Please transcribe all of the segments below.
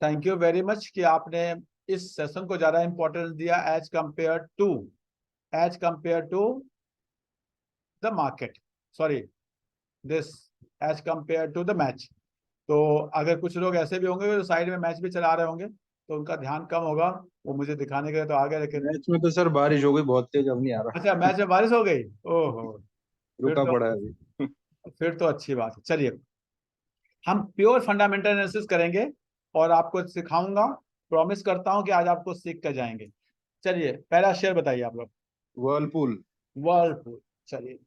Thank you very much कि आपने इस सेशन को ज्यादा इंपॉर्टेंस दिया as compare to the market, sorry this, as compare to the match. तो अगर कुछ लोग ऐसे भी होंगे जो साइड में मैच भी चला रहे होंगे तो उनका ध्यान कम होगा, वो मुझे दिखाने के लिए तो आ गए, लेकिन मैच में तो सर बारिश हो गई बहुत तेज, अब नहीं आ रहा। अच्छा मैच में बारिश हो गई, ओहो, फिर रुका तो पड़ा है अभी। फिर तो अच्छी बात है। चलिए हम प्योर फंडामेंटल एनालिसिस करेंगे और आपको सिखाऊंगा, प्रॉमिस करता हूं कि आज आपको सीख कर जाएंगे। चलिए पहला शेयर बताइए आप लोग। वर्लपूल। वर्लपूल, चलिए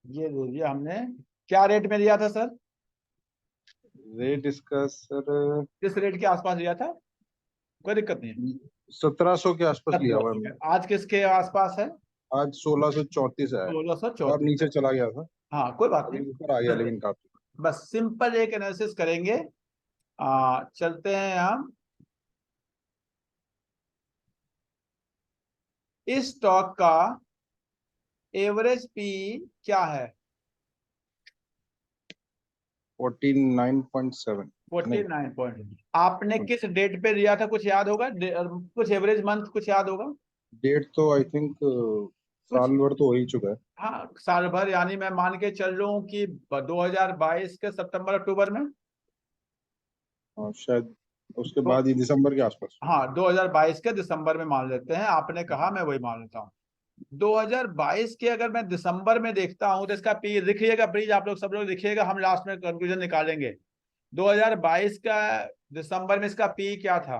ये ले लिया हमने। क्या रेट में लिया था सर? रेट इसका सर किस रेट के आसपास लिया था? कोई दिक्कत नहीं है। 1700 के आसपास लिया हुआ है 1700 हमने। है। आज किसके आसपास है? आज 1634 है। और 1634 नीचे है। चला गया था, हाँ कोई बात अभी नहीं। ऊपर आ गया चलिए लेकिन काफी। बस सिंपल एक एनालिसिस करेंगे। चलते हैं हम। इस स्टॉक का एवरेज पी क्या है? 49.7 नहीं। 49 पॉइंट। आपने किस डेट पे लिया था, कुछ याद होगा? कुछ एवरेज मंथ कुछ याद होगा? डेट तो आई थिंक कुछ, साल भर तो हो ही चुका है। हाँ साल भर, यानी मैं मान के चल रहा हूँ कि 2022 के सितंबर अक्टूबर में। और शायद उसके तो बाद ही दिसंबर के आसपास। हाँ 2022 के दिसंबर में मान लेते हैं, आपने कहा मैं वही मान लेता हूँ। 2022 के अगर मैं दिसंबर में देखता हूं तो इसका पी लिखिएगा प्लीज, आप लोग सब लोग लिखिएगा, हम लास्ट में कंक्लूजन निकालेंगे। 2022 का दिसंबर में इसका पी क्या था?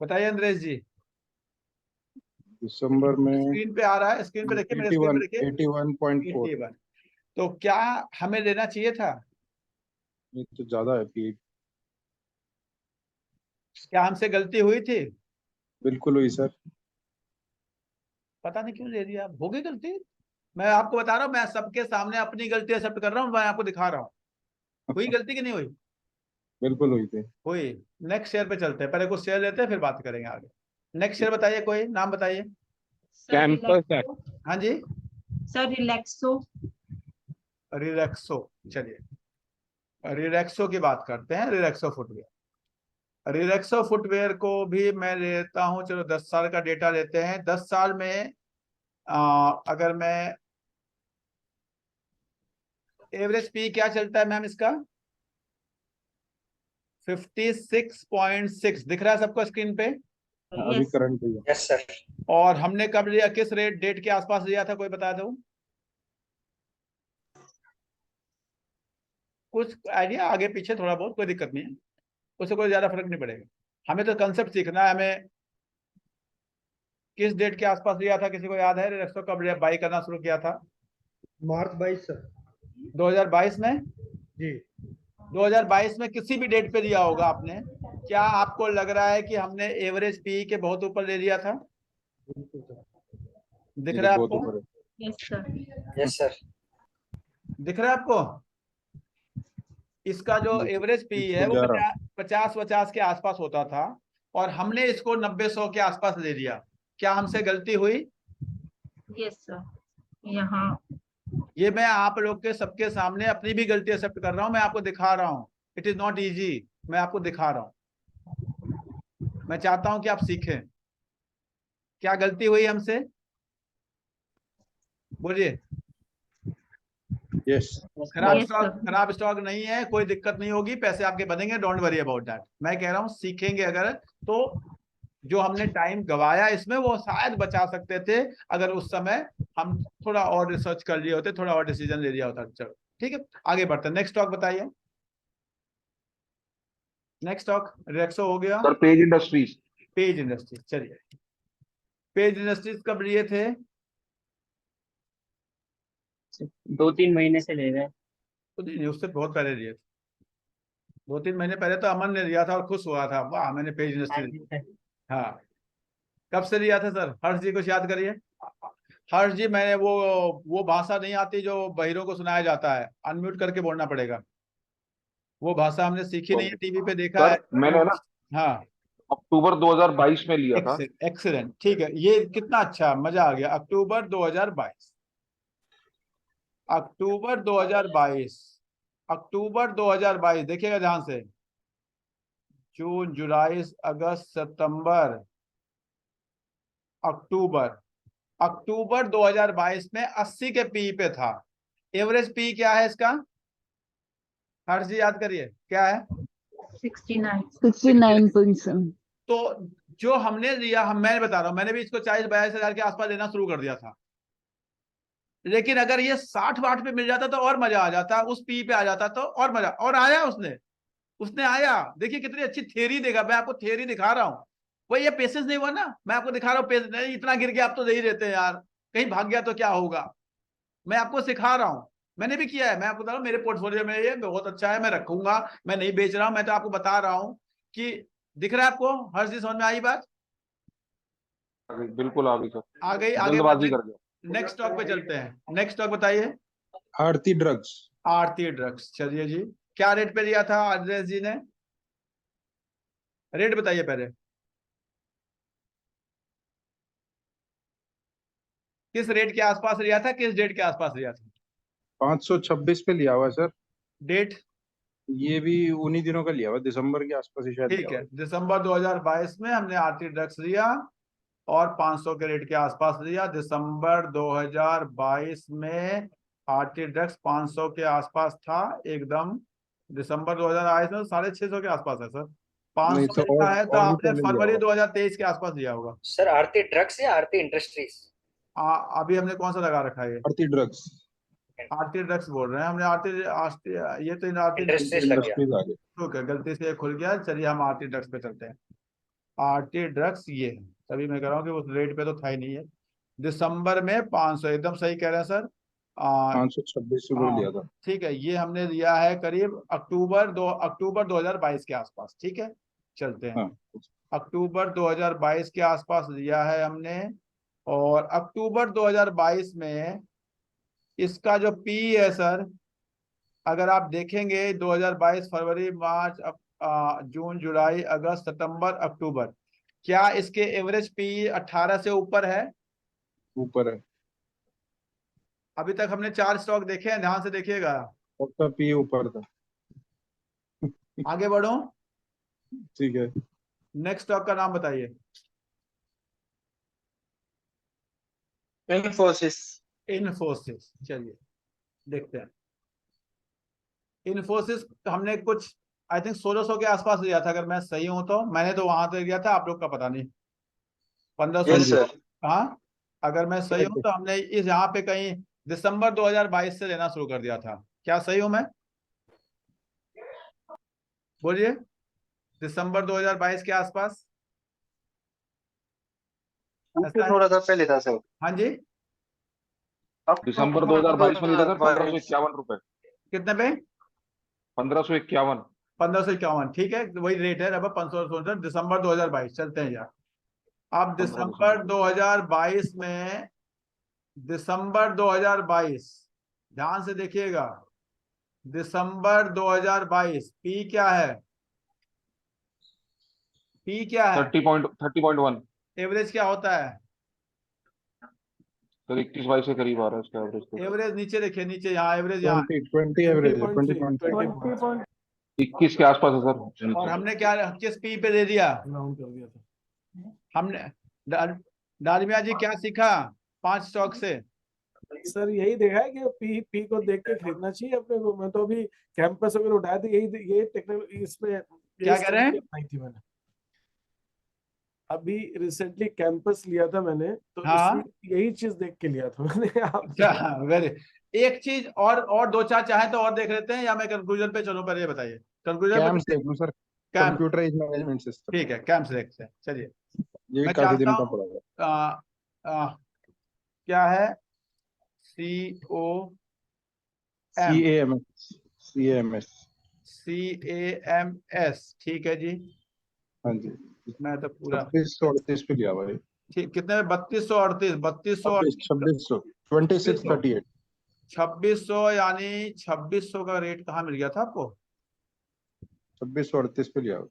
बताइए अंद्रेश जी। दिसंबर में स्क्रीन पे आ रहा है, स्क्रीन पे देखिए, मेरे स्क्रीन 81, पे देखिए। 81.4। 81। तो क्या हमें लेना चाहिए था? ये तो ज्यादा है पी। क्या हमसे गलती हुई थी? बिल्कुल हुई सर। पता नहीं क्यों ले लिया, हो गई गलती। मैं आपको बता रहा हूँ, मैं सबके सामने अपनी गलती एक्सेप्ट कर रहा हूँ, मैं आपको दिखा रहा हूँ। हुई गलती कि नहीं हुई? बिल्कुल हुई थी। हुई। नेक्स्ट शेयर पे चलते हैं, पहले कुछ शेयर लेते हैं फिर बात करेंगे आगे। नेक्स्ट शेयर बताइए, कोई नाम बताइए। कैंपस है। हाँ जी, सर रिलैक्सो। रिलैक्सो, चलिए रिलैक्सो की बात करते हैं। रिलैक्सो फुटवेयर, रिलैक्सो फुटवेयर को भी मैं लेता हूं, चलो 10 साल का डेटा लेते हैं। 10 साल में अगर मैं एवरेज पी क्या चलता है मैम इसका? 56.6 दिख रहा है सबको स्क्रीन पे? अभी करंट हुई है। Yes sir. और हमने कब लिया, किस रेट डेट के आसपास लिया था, कोई बता दो? कुछ आइडिया आगे पीछे थोड़ा बहुत, कोई दिक्कत नहीं है, उससे कोई ज्यादा फर्क नहीं पड़ेगा। हमें तो कंसेप्ट सीखना है। हमें किस डेट के आसपास लिया था, किसी को याद है? रिलैक्सो कब बाई करना शुरू किया था? मार्च 22 सर। 2022 में। जी 2022 में किसी भी डेट पे लिया होगा आपने। क्या आपको लग रहा है कि हमने एवरेज पी के बहुत ऊपर ले लिया था? बिल्कुल सर। दिख ये रहा तो है बहुत आपको? ऊपर है। Yes sir. Yes sir. दिख रहा है आपको? इसका जो ये एवरेज पी है तो वो 11। 50 के आसपास होता था, और हमने इसको 90-100 के आसपास ले लिया। क्या हमसे गलती हुई? Yes sir. यहाँ ये मैं आप लोग के सबके सामने अपनी भी गलती एक्सेप्ट कर रहा हूं, मैं आपको दिखा रहा हूं। इट इज नॉट इजी, मैं आपको दिखा रहा हूं, मैं चाहता हूं कि आप सीखें। क्या गलती हुई हमसे, बोलिए। यस। Yes sir. खराब स्टॉक नहीं है, कोई दिक्कत नहीं होगी, पैसे आपके बनेंगे, डोंट वरी अबाउट दैट। मैं कह रहा हूं सीखेंगे अगर, तो जो हमने टाइम गवाया इसमें वो शायद बचा सकते थे, अगर उस समय हम थोड़ा और रिसर्च कर लिए होते, थोड़ा और डिसीजन ले लिया होता। चलो ठीक है, आगे बढ़ते हैं। नेक्स्ट स्टॉक बताइए। नेक्स्ट स्टॉक रिलैक्सो हो गया। Sir page industries. Page industries, चलिए पेज इंडस्ट्रीज कब लिए थे? 2-3 महीने से ले रहे हैं। तो नहीं, उससे बहुत पहले लिए थे। 2-3 महीने पहले तो अमन ने लिया था और खुश हुआ था, वाह मैंने पेज इंडस्ट्रीज। हाँ, कब से लिया था सर? हर्ष जी कुछ याद करिए। हर्ष जी, मैंने वो भाषा नहीं आती जो बहिरों को सुनाया जाता है, अनम्यूट करके बोलना पड़ेगा। वो भाषा हमने सीखी नहीं है, टीवी पे देखा है। सर मैंने ना हाँ अक्टूबर 2022 में लिया था। एक्सीलेंट, ठीक है, ये कितना अच्छा, मजा आ गया। अक्टूबर 2022, अक्टूबर 2022 अक्टूबर 2022 देखिएगा ध्यान से, जून जुलाई अगस्त सितंबर अक्टूबर, अक्टूबर 2022 में 80 के पी पे था। एवरेज पी क्या है इसका, हर जी याद करिए क्या है, 69 69.7। तो जो हमने लिया, मैं बता रहा हूं, मैंने भी इसको 40-42 हजार के आसपास लेना शुरू कर दिया था, लेकिन अगर ये 60-60 पे मिल जाता तो और मजा आ जाता, उस पी पे आ जाता तो और मजा, और आया उसने उसने आया। देखिए कितनी अच्छी थियरी देगा, मैं आपको थियरी दिखा रहा हूँ, वो ये पेशेंस नहीं हुआ ना, मैं आपको दिखा रहा हूँ पेशेंस नहीं, इतना गिर गया आप तो दे ही रहते हैं यार, कहीं भाग गया तो क्या होगा, मैं आपको सिखा रहा हूँ, मैंने भी किया है, मैं आपको बता रहा हूँ मेरे पोर्टफोलियो में ये बहुत अच्छा है, मैं रखूंगा, मैं नहीं बेच रहा हूँ, मैं तो आपको बता रहा हूँ कि दिख रहा है आपको, हर चीज समझ में आई बात, बिल्कुल आ गई सर, आ गई, आगे जल्दबाजी कर गया। नेक्स्ट स्टॉक पे चलते हैं, नेक्स्ट स्टॉक बताइए। आरती ड्रग्स। आरती ड्रग्स, चलिए जी, क्या रेट पे लिया था आदर्श जी ने, रेट बताइए पहले, किस रेट के आसपास लिया था, किस डेट के आसपास लिया था, 526 पे लिया हुआ है सर। डेट, ये भी उन्हीं दिनों का लिया हुआ, दिसंबर के आसपास ही शायद ठीक लिया हुआ है, दिसंबर 2022 में हमने आरती ड्रग्स लिया और 500 के रेट के आसपास लिया, दिसंबर 2022 में आरती ड्रग्स 500 के आसपास था एकदम, दिसंबर 2022 में 650 के आसपास है सर, नहीं 500 तो लिखा है तो और भी आपने पहले लिया फरवरी होगा। 2023 के आसपास लिया होगा। सर आरती ड्रग्स या आरती इंडस्ट्रीज? अभी हमने कौन सा लगा रखा है, आरती ड्रग्स आरती ड्रग्स बोल रहे हैं हमने, ये तो आरती इंडस्ट्रीज लग गया। इंडस्ट्रीज आ गई। ठीक है, गलती से खुल गया, चलिए हम आरती ड्रग्स पे चलते हैं। आरती ड्रग्स ये है, तभी मैं कह रहा हूँ कि उस रेट पे तो था ही नहीं है, दिसंबर में 500, एकदम सही कह रहे हैं सर। 526 रुपये हाँ लिया था। ठीक है, ये हमने लिया है करीब अक्टूबर 2022 के आसपास, ठीक है, चलते हैं, हाँ अक्टूबर 2022 के आसपास लिया है हमने, और अक्टूबर 2022 में इसका जो पी है सर, अगर आप देखेंगे 2022 फरवरी मार्च जून जुलाई अगस्त सितंबर अक्टूबर, क्या इसके एवरेज पी 18 से ऊपर है, ऊपर है। अभी तक हमने 4 स्टॉक देखे हैं, ध्यान से देखिएगा, सबका पी ऊपर था। आगे बढ़ो, ठीक है। नेक्स्ट स्टॉक का नाम बताइए। इन्फोसिस। इन्फोसिस, चलिए देखते हैं, इन्फोसिस हमने कुछ आई थिंक 1600 के आसपास लिया था, अगर मैं सही हूं तो, मैंने तो वहां तक लिया था, आप लोग का पता नहीं, 1500, यस सर। हाँ, अगर मैं सही हूं तो हमने इस यहाँ पे कहीं दिसंबर 2022 से लेना शुरू कर दिया था, क्या सही हूं मैं, बोलिए, दिसंबर 2022 के आसपास, ऐसा है? थोड़ा सा पहले था सर। हाँ जी, दिसंबर 2022 में लिया था 1551 रुपए, कितने पे, 1551। 1551, ठीक है, वही रेट है लगभग 500, दिसंबर 2022, चलते हैं यार, अब दिसंबर 2022 में, दिसंबर 2022, ध्यान से देखिएगा, दिसंबर 2022 पी क्या है, पी क्या है, 30.1 एवरेज क्या होता है, सर, 21-22 के करीब आ रहा है इसका एवरेज तो। एवरेज नीचे देखिए, नीचे यहाँ एवरेज यहाँ 20 एवरेज है, 20.3। 21 के आसपास है सर। और हमने क्या किस पी पे दे दिया, हमने डालमिया जी क्या सीखा 5 स्टॉक से, सर यही देखा है कि पी पी को देख के खरीदना चाहिए अपने को। मैं तो अभी कैंपस वगैरह उठाया था, यही टेक्नोलॉजी इसमें क्या कह रहे हैं, नहीं थी मैंने अभी रिसेंटली कैंपस लिया था मैंने, तो हाँ इसमें यही चीज देख के लिया था मैंने। अच्छा वेरी, एक चीज और 2-4 चाहे तो और देख लेते हैं, या मैं कंक्लूजन पे चलूं, पर ये बताइए कंक्लूजन कैम्स पे, देख लो sir, CAM, computerised management system. ठीक है, कैम्स देखते हैं, चलिए, ये भी मैं काफी चाहता दिनों का हूँ पड़ा है। क्या है, COM CAMS, ठीक है जी, हाँ जी, मैं तो पूरा 3638 पे लिया हुआ है। ठीक, कितने में, 3238, 2600 2638 2600, यानी 2600 का रेट कहाँ मिल गया था आपको, 2638 पे लिया हुआ।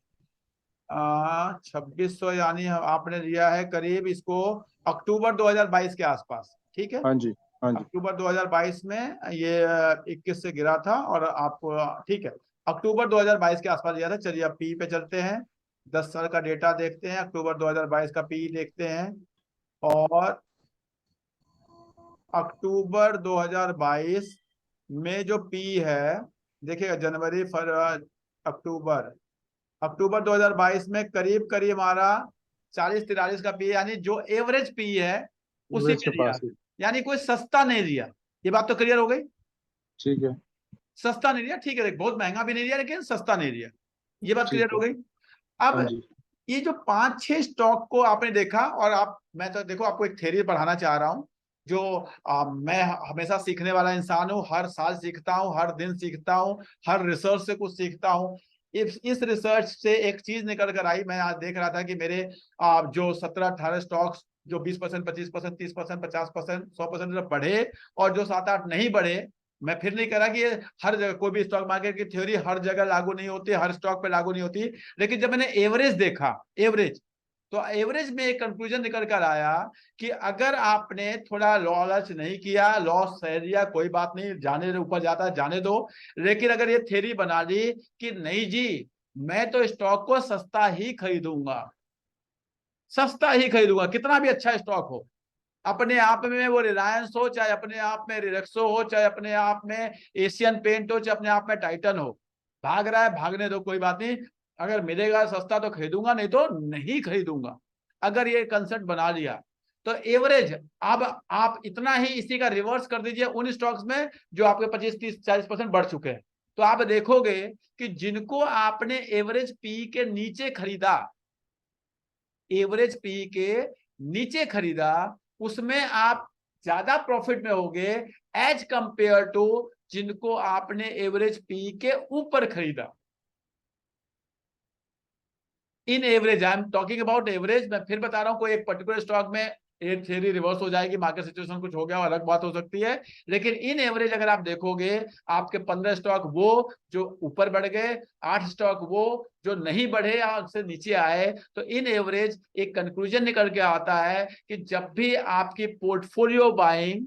2600, यानी आपने लिया है करीब इसको अक्टूबर 2022 के आसपास, ठीक है, हाँ जी हाँ जी। अक्टूबर 2022 में ये 21 से गिरा था और आप ठीक है अक्टूबर 2022 के आसपास लिया था। चलिए अब पी पे चलते हैं, 10 साल का डेटा देखते हैं, अक्टूबर 2022 का पी देखते हैं और अक्टूबर 2022 में जो पी है देखिएगा, जनवरी फरवरी अक्टूबर 2022 में करीब करीब हमारा 40-43 का पी, यानी जो एवरेज पी है उसी एवरेज पे के दिया, पास ही। यानी कोई सस्ता नहीं दिया। ये बात तो क्लियर हो गई, ठीक है। सस्ता नहीं दिया, ठीक है, बहुत महंगा भी नहीं दिया लेकिन सस्ता नहीं दिया, ये बात क्लियर ठीक हो है। गई। हाँ अब जी। ये जो 5-6 स्टॉक को आपने देखा और आप, मैं तो देखो आपको एक थ्योरी पढ़ाना चाह रहा हूं जो मैं हमेशा सीखने वाला इंसान हूं, हर साल सीखता हूं, हर दिन सीखता हूं, हर रिसर्च से कुछ सीखता हूं। इस रिसर्च से एक चीज निकल कर आई, मैं आज देख रहा था कि मेरे जो 17-18 स्टॉक्स जो 20%, 25%, 30%, 50%, 100% बढ़े और जो 7-8 नहीं बढ़े, मैं फिर नहीं कह रहा कि ये हर जगह कोई भी स्टॉक मार्केट की थ्योरी हर जगह लागू नहीं होती, हर स्टॉक पे लागू नहीं होती, लेकिन जब मैंने एवरेज देखा, एवरेज, तो एवरेज में एक कंक्लूजन निकल कर आया कि अगर आपने थोड़ा लॉस नहीं किया, लॉस सह लिया, कोई बात नहीं, जाने दो, ऊपर जाता है जाने दो, लेकिन अगर ये थ्योरी बना ली कि नहीं जी मैं तो स्टॉक को सस्ता ही खरीदूंगा, सस्ता ही खरीदूंगा, कितना भी अच्छा स्टॉक हो, अपने आप में वो रिलायंस हो, चाहे अपने आप में रिलैक्सो हो, चाहे अपने आप में एशियन पेंट हो, चाहे अपने आप में टाइटन हो, भाग रहा है भागने दो, कोई बात नहीं, अगर मिलेगा सस्ता तो खरीदूंगा, नहीं तो नहीं खरीदूंगा। अगर ये कंसेप्ट बना लिया तो एवरेज, अब आप इतना ही इसी का रिवर्स कर दीजिए उन स्टॉक्स में जो आपके 25-30-40% बढ़ चुके हैं, तो आप देखोगे कि जिनको आपने एवरेज पी के नीचे खरीदा, एवरेज पी के नीचे खरीदा, उसमें आप ज्यादा प्रॉफिट में होगे एज कंपेयर टू जिनको आपने एवरेज पी के ऊपर खरीदा। इन average, I am talking about average, मैं फिर बता रहा हूं, कोई एक पर्टिकुलर स्टॉक में एक थ्योरी रिवर्स हो जाएगी, मार्केट सिचुएशन कुछ हो गया, अलग बात हो सकती है, लेकिन इन एवरेज अगर आप देखोगे, आपके 15 स्टॉक वो जो ऊपर बढ़ गए, 8 स्टॉक वो जो नहीं बढ़े या उससे नीचे आए, तो इन एवरेज एक कंक्लूजन निकल के आता है कि जब भी आपकी पोर्टफोलियो बाइंग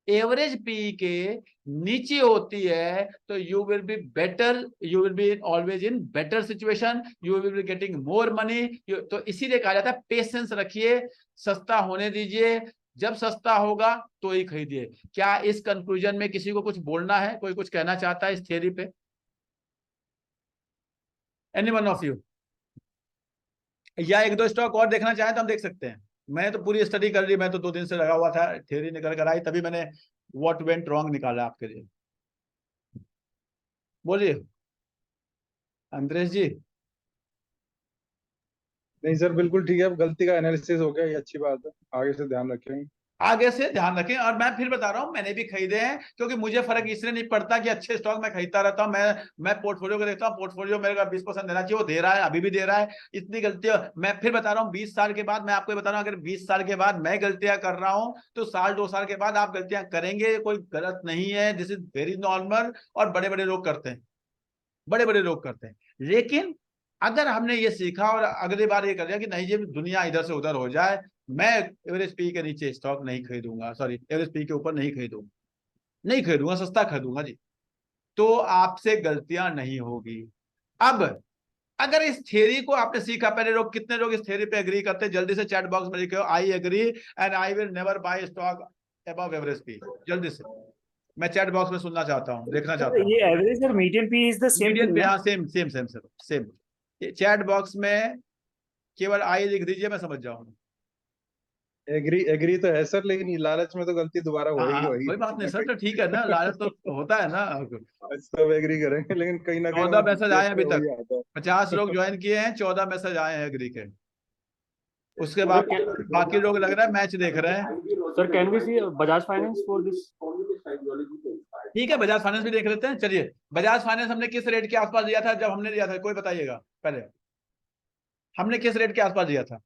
एवरेज पी के नीचे होती है तो you will be better, you will be always in better situation, you will be getting more money. तो इसीलिए कहा जाता है पेशेंस रखिए, सस्ता होने दीजिए, जब सस्ता होगा तो ही खरीदिए। क्या इस कंक्लूजन में किसी को कुछ बोलना है, कोई कुछ कहना चाहता है इस थियरी पे? Any one of you? या एक दो स्टॉक और देखना चाहें तो हम देख सकते हैं, मैं तो पूरी स्टडी कर ली, मैं तो 2 दिन से लगा हुआ था, थ्योरी निकल कर आई, तभी मैंने व्हाट वेंट रॉन्ग निकाला आपके लिए। बोलिए अंद्रेश जी। नहीं सर, बिल्कुल ठीक है, अब गलती का एनालिसिस हो गया, ये अच्छी बात है, आगे से ध्यान रखेंगे। आगे से ध्यान रखें, और मैं फिर बता रहा हूं मैंने भी खरीदे हैं, क्योंकि मुझे फर्क इसलिए नहीं पड़ता कि अच्छे स्टॉक मैं खरीदता रहता हूं, मैं पोर्टफोलियो को देखता हूं, पोर्टफोलियो मेरे का 20% देना चाहिए, वो दे रहा है, अभी भी दे रहा है, इतनी गलतियां मैं फिर बता रहा हूं 20 साल के बाद, मैं आपको बता रहा हूं अगर 20 साल के बाद मैं गलतियां कर रहा हूं तो 1-2 साल के बाद आप गलतियां करेंगे, कोई गलत नहीं है, दिस इज वेरी नॉर्मल, और बड़े बड़े लोग करते हैं, बड़े बड़े लोग करते हैं। लेकिन अगर हमने ये सीखा और अगली बार ये कर लिया कि नहीं जी दुनिया इधर से उधर हो जाए, मैं एवरेज पी के नीचे स्टॉक नहीं खरीदूंगा, सॉरी एवरेज पी के ऊपर नहीं खरीदूंगा, नहीं खरीदूंगा, सस्ता खरीदूंगा जी, तो आपसे गलतियां नहीं होगी। अब अगर इस थ्योरी को आपने सीखा, पहले लोग, कितने लोग इस थ्योरी पे एग्री करते हैं, जल्दी से चैट बॉक्स में लिखो I agree and I will never buy stock above average P, जल्दी से, मैं चैट बॉक्स में सुनना चाहता हूँ, देखना चाहता हूँ। ये एवरेज और median P is the same median पे, थिंग। हाँ same same same sir, same. Chat box में केवल आई लिख दीजिए, मैं समझ जाऊंगा। एग्री एग्री तो है सर, लेकिन ये लालच में तो गलती दोबारा होगी वही। कोई बात नहीं सर, तो ठीक है ना, लालच तो होता है ना। सब एग्री करेंगे, लेकिन कहीं ना कहीं 14 मैसेज आए अभी वही तक, आता है। 50 लोग ज्वाइन किए हैं, 14 मैसेज आए हैं एग्री के, उसके बाद बाकी लोग लग रहा है मैच देख रहे हैं। Sir can we see Bajaj finance for this? ठीक है, बजाज फाइनेंस भी देख लेते हैं, चलिए। बजाज फाइनेंस हमने किस रेट के आसपास लिया था जब हमने लिया था, कोई बताइएगा पहले, हमने किस रेट के आसपास लिया था?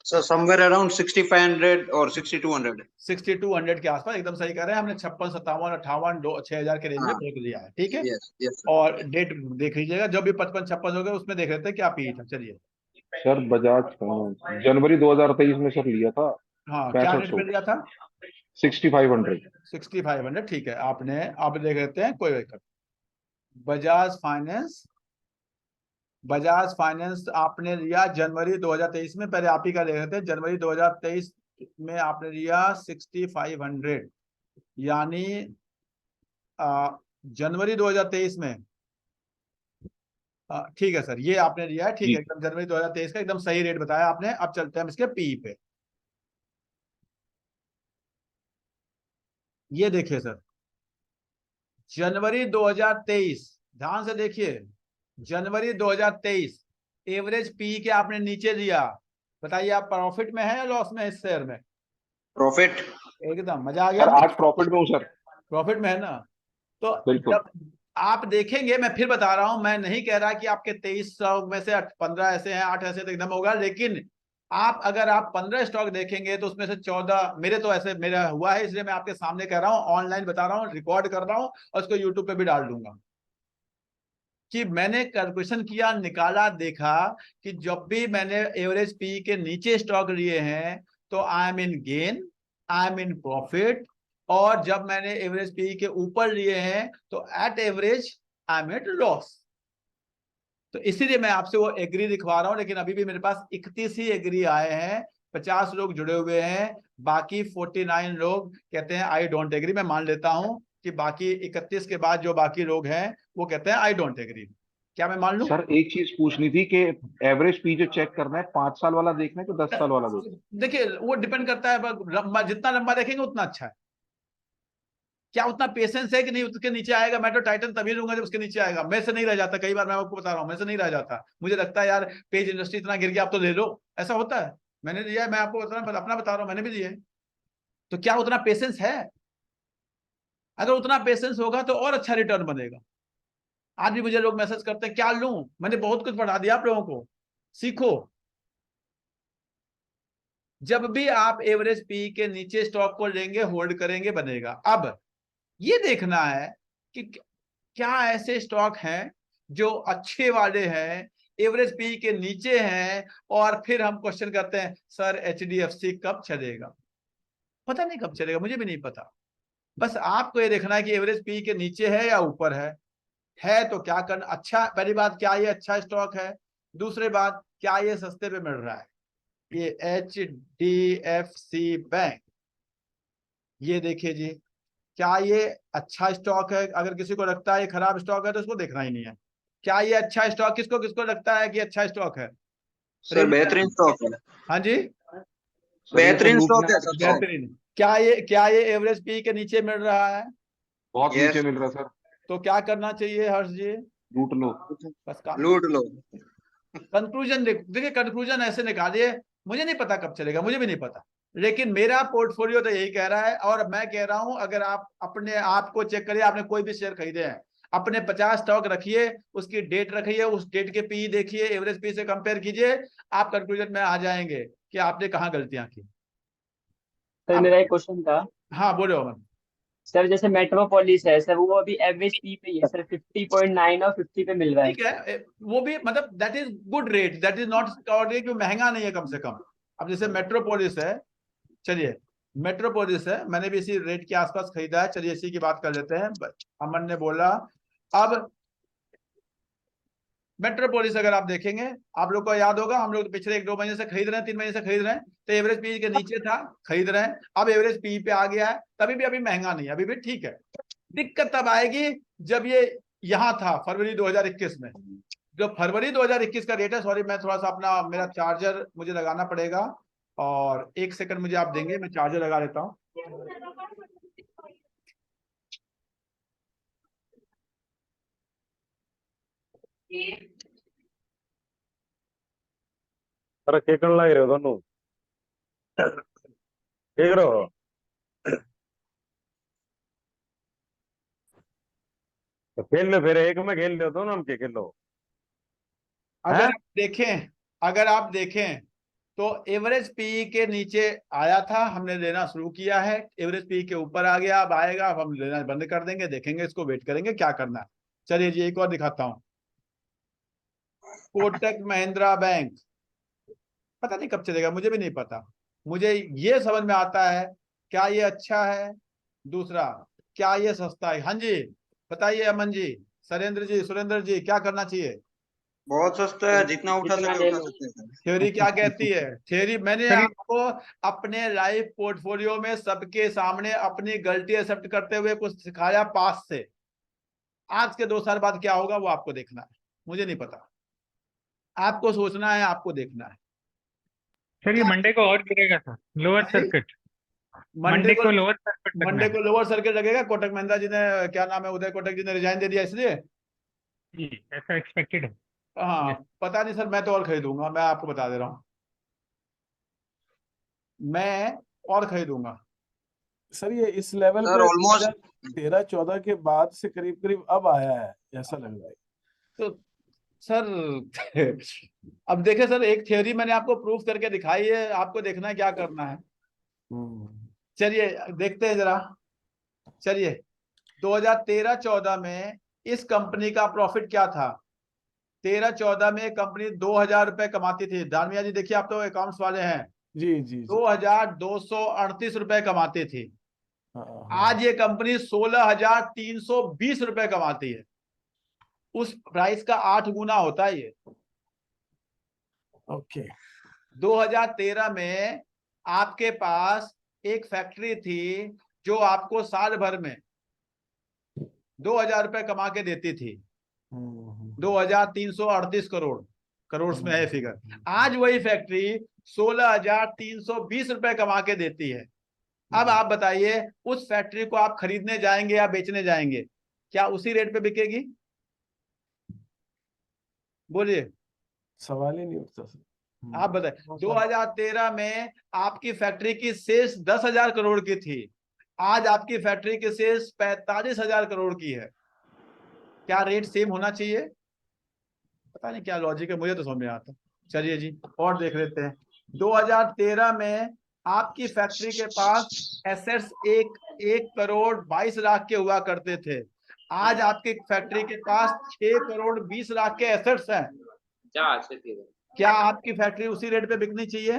सर समवेयर अराउंड 6500 और 6200। 6200 के आसपास, एकदम सही कह रहे हैं, हमने 56, 57, 58, 6000 के रेंज में देख लिया है, ठीक है। यस यस और डेट देख लीजिएगा, जब भी 55, 56 हो गए उसमें देख लेते हैं क्या पी था। चलिए सर बजाज फाइनेंस जनवरी 2023 में सर लिया था हाँ, क्या रेट 6500। पे लिया था? 6500। 6500 ठीक है। आपने अब देख लेते हैं, कोई दिक्कत। बजाज फाइनेंस आपने लिया जनवरी 2023 में, पहले आप ही का देख लेते हैं। जनवरी 2023 में आपने लिया 6500, यानी जनवरी 2023 में ठीक है सर, ये आपने लिया है, ठीक जी। है, एकदम जनवरी 2023 का एकदम सही रेट बताया आपने। अब चलते हैं हम इसके पी पे। ये देखिए सर, जनवरी 2023, ध्यान से देखिए, जनवरी 2023 एवरेज पी के आपने नीचे लिया। बताइए आप प्रॉफिट में है या लॉस में है इस शेयर में? प्रॉफिट। एकदम मजा आ सर गया। आज प्रॉफिट में हूँ सर। प्रॉफिट में है ना? तो बिल्कुल। जब आप देखेंगे, मैं फिर बता रहा हूं, मैं नहीं कह रहा कि आपके 23 स्टॉक में से 15 ऐसे हैं, 8 ऐसे तो एकदम होगा, लेकिन आप अगर आप 15 स्टॉक देखेंगे तो उसमें से 14 मेरे तो ऐसे मेरा हुआ है, इसलिए मैं आपके सामने कह रहा हूं, ऑनलाइन बता रहा हूं, रिकॉर्ड कर रहा हूं और उसको यूट्यूब पे भी डाल दूंगा कि मैंने कैलकुलेशन किया, निकाला, देखा कि जब भी मैंने एवरेज पी के नीचे स्टॉक लिए हैं तो I am in gain, I am in profit, और जब मैंने एवरेज पी के ऊपर लिए हैं तो at average I am at loss. तो इसीलिए मैं आपसे वो एग्री दिखवा रहा हूं, लेकिन अभी भी मेरे पास 31 ही एग्री आए हैं, 50 लोग जुड़े हुए हैं, बाकी 49 लोग कहते हैं आई डोंट एग्री। मैं मान लेता हूं कि बाकी 31 के बाद जो बाकी लोग हैं वो कहते हैं आई डोंट एग्री। क्या मैं मान लूं? सर एक चीज पूछनी थी कि एवरेज पी जो चेक करना है, 5 साल वाला देखना है कि 10 साल वाला देखना है? देखिए वो डिपेंड करता है, जितना लंबा देखेंगे उतना अच्छा है। क्या उतना पेशेंस है कि नहीं उसके नीचे आएगा? मैं तो टाइटन तभी लूंगा जब उसके नीचे आएगा। मैं से नहीं रह जाता, कई बार मैं आपको बता रहा हूँ, मैं से नहीं रह जाता। मुझे लगता है यार पेज इंडस्ट्री इतना गिर गया, आप तो ले लो, ऐसा होता है। मैंने लिया है, मैं आपको अपना बता रहा हूँ, मैंने भी लिया है। तो क्या उतना पेशेंस है? अगर उतना पेशेंस होगा तो और अच्छा रिटर्न बनेगा। आज भी मुझे लोग मैसेज करते हैं क्या लूं, मैंने बहुत कुछ पढ़ा दिया आप लोगों को, सीखो। जब भी आप एवरेज पी के नीचे स्टॉक को लेंगे, होल्ड करेंगे, बनेगा। अब ये देखना है कि क्या ऐसे स्टॉक हैं जो अच्छे वाले हैं, एवरेज पी के नीचे हैं, और फिर हम क्वेश्चन करते हैं सर एचडीएफसी कब चलेगा? पता नहीं कब चलेगा, मुझे भी नहीं पता। बस आपको ये देखना है कि एवरेज पी के नीचे है या ऊपर है तो क्या करना। अच्छा, पहली बात, क्या ये अच्छा स्टॉक है? दूसरी बात, क्या ये सस्ते पे मिल रहा है? ये एचडीएफसी बैंक, ये देखिए जी, क्या ये अच्छा स्टॉक है? अगर किसी को लगता है ये खराब स्टॉक है तो उसको देखना ही नहीं है। क्या ये अच्छा स्टॉक, किसको किसको लगता है कि अच्छा स्टॉक है? सर बेहतरीन स्टॉक है। हाँ जी, सर ये तो बेहतरीन लूटने स्टॉक है का सर। स्टॉक बेहतरीन। क्या ये एवरेज पी के नीचे मिल रहा है? बहुत Yes. नीचे मिल रहा है सर। तो क्या करना चाहिए हर्ष जी? लूट लो। बस काम। लूट लो। कंक्लूजन देखिए, कंक्लूजन ऐसे निकालिए। मुझे नहीं पता कब चलेगा, मुझे भी नहीं पता, लेकिन मेरा पोर्टफोलियो तो यही कह रहा है। और मैं कह रहा हूं, अगर आप अपने आप को चेक करिए, आपने कोई भी शेयर खरीदे हैं, अपने 50 स्टॉक रखिए, उसकी डेट रखिए, उस डेट के पी देखिए, एवरेज पी से कंपेयर कीजिए, आप कंक्लूजन में आ जाएंगे कि आपने कहाँ गलतियां की। सर मेरा एक क्वेश्चन था। हाँ बोलो अमन। सर जैसे मेट्रोपोलिस है सर, वो अभी एवरेज पी पे ही है सर, 50.9 और 50 पे मिल रहा है। ठीक है, वो भी मतलब that is good rate, that is not कि महंगा नहीं है कम से कम। अब जैसे मेट्रोपोलिस है, चलिए मेट्रोपोलिस है, मैंने भी इसी रेट के आसपास खरीदा है, चलिए इसी की बात कर लेते हैं। अमन ने बोला, अब मेट्रोपोलिस अगर आप देखेंगे, आप लोग को याद होगा, हम लोग पिछले 1-2 महीने से खरीद रहे हैं, 3 महीने से खरीद रहे हैं, तो एवरेज पी के नीचे था, खरीद रहे हैं। अब एवरेज पी पे आ गया है, तभी भी अभी महंगा नहीं है, अभी भी ठीक है। दिक्कत तब आएगी जब ये यहाँ था फरवरी 2021 में। जो फरवरी 2021 का रेट है, सॉरी मैं थोड़ा सा अपना, मेरा चार्जर मुझे लगाना पड़ेगा, और 1 सेकंड मुझे आप देंगे, मैं चार्जर लगा लेता हूँ। अरे केकण लग रहे हो दोनों, देख रहे हो? तो खेल लो फिर, एक में खेल लो, दोनों में खेल लो। अगर आप देखें तो एवरेज पी के नीचे आया था, हमने लेना शुरू किया है, एवरेज पी के ऊपर आ गया, अब आएगा, अब हम लेना बंद कर देंगे, देखेंगे इसको, वेट करेंगे क्या करना है। चलिए जी एक और दिखाता हूं, कोटक महिंद्रा बैंक, पता नहीं कब चलेगा, मुझे भी नहीं पता। मुझे ये समझ में आता है क्या ये अच्छा है? दूसरा, क्या ये सस्ता है? हाँ जी बताइए अमन जी, सरेंद्र जी, सुरेंद्र जी, क्या करना चाहिए? बहुत सस्ता है, जितना उठा जितना सके ले उठा लो। सकते हैं सर। थ्योरी क्या कहती है? थ्योरी मैंने सर, आपको अपने लाइव पोर्टफोलियो में सबके सामने अपनी गलती एक्सेप्ट करते हुए कुछ सिखाया पास से। आज के 2 साल बाद क्या होगा वो आपको देखना है, मुझे नहीं पता। आपको सोचना है, आपको देखना है। सर ये मंडे को और गिरेगा सर, लोअर हाँ जी? सर्किट। मंडे मंडे को को लोअर सर्किट लगना मंडे है। को लोअर सर्किट लगेगा। कोटक महिंद्रा जी ने, क्या नाम है, उदय कोटक जी ने रिजाइन दे दिया इसलिए। जी ऐसा एक्सपेक्टेड है। हाँ Yes. पता नहीं सर, मैं तो और खरीदूंगा, मैं आपको बता दे रहा हूँ, मैं और खरीदूंगा। सर ये इस लेवल सर पे ऑलमोस्ट 13-14 के बाद से करीब करीब अब आया है, ऐसा लग रहा है। तो सर अब देखे सर, एक थ्योरी मैंने आपको प्रूफ करके दिखाई है, आपको देखना है क्या करना है। चलिए देखते हैं जरा। चलिए 2013-14 में इस कंपनी का प्रॉफिट क्या था? 13-14 में कंपनी 2000 रुपए कमाती थी। दानमिया जी देखिए, आप तो अकाउंट्स वाले हैं। जी जी जी। 2238 रुपए कमाती थी। हाँ, आज ये कंपनी 16320 रुपए कमाती है। उस प्राइस का 8 गुना होता है ये। ओके। 2013 में आपके पास एक फैक्ट्री थी जो आपको साल भर में 2000 रुपए कमा के देती थी। 2338 करोड़, करोड़ में है फिगर। आज वही फैक्ट्री 16320 रुपए कमा के देती है। अब आप बताइए, उस फैक्ट्री को आप खरीदने जाएंगे या बेचने जाएंगे? क्या उसी रेट पे बिकेगी? बोलिए, सवाल ही नहीं उठता सर। आप बताइए। 2013 में आपकी फैक्ट्री की सेल्स 10,000 करोड़ की थी, आज आपकी फैक्ट्री की सेल्स 45,000 करोड़ की है। क्या रेट सेम होना चाहिए? पता नहीं क्या लॉजिक है, मुझे तो समझ में आता। चलिए जी और देख लेते हैं। 2013 में आपकी फैक्ट्री के पास एसेट्स 1 करोड़ 22 लाख के हुआ करते थे। आज आपकी फैक्ट्री के पास 6 करोड़ 20 लाख के एसेट्स हैं। क्या आपकी फैक्ट्री उसी रेट पे बिकनी चाहिए?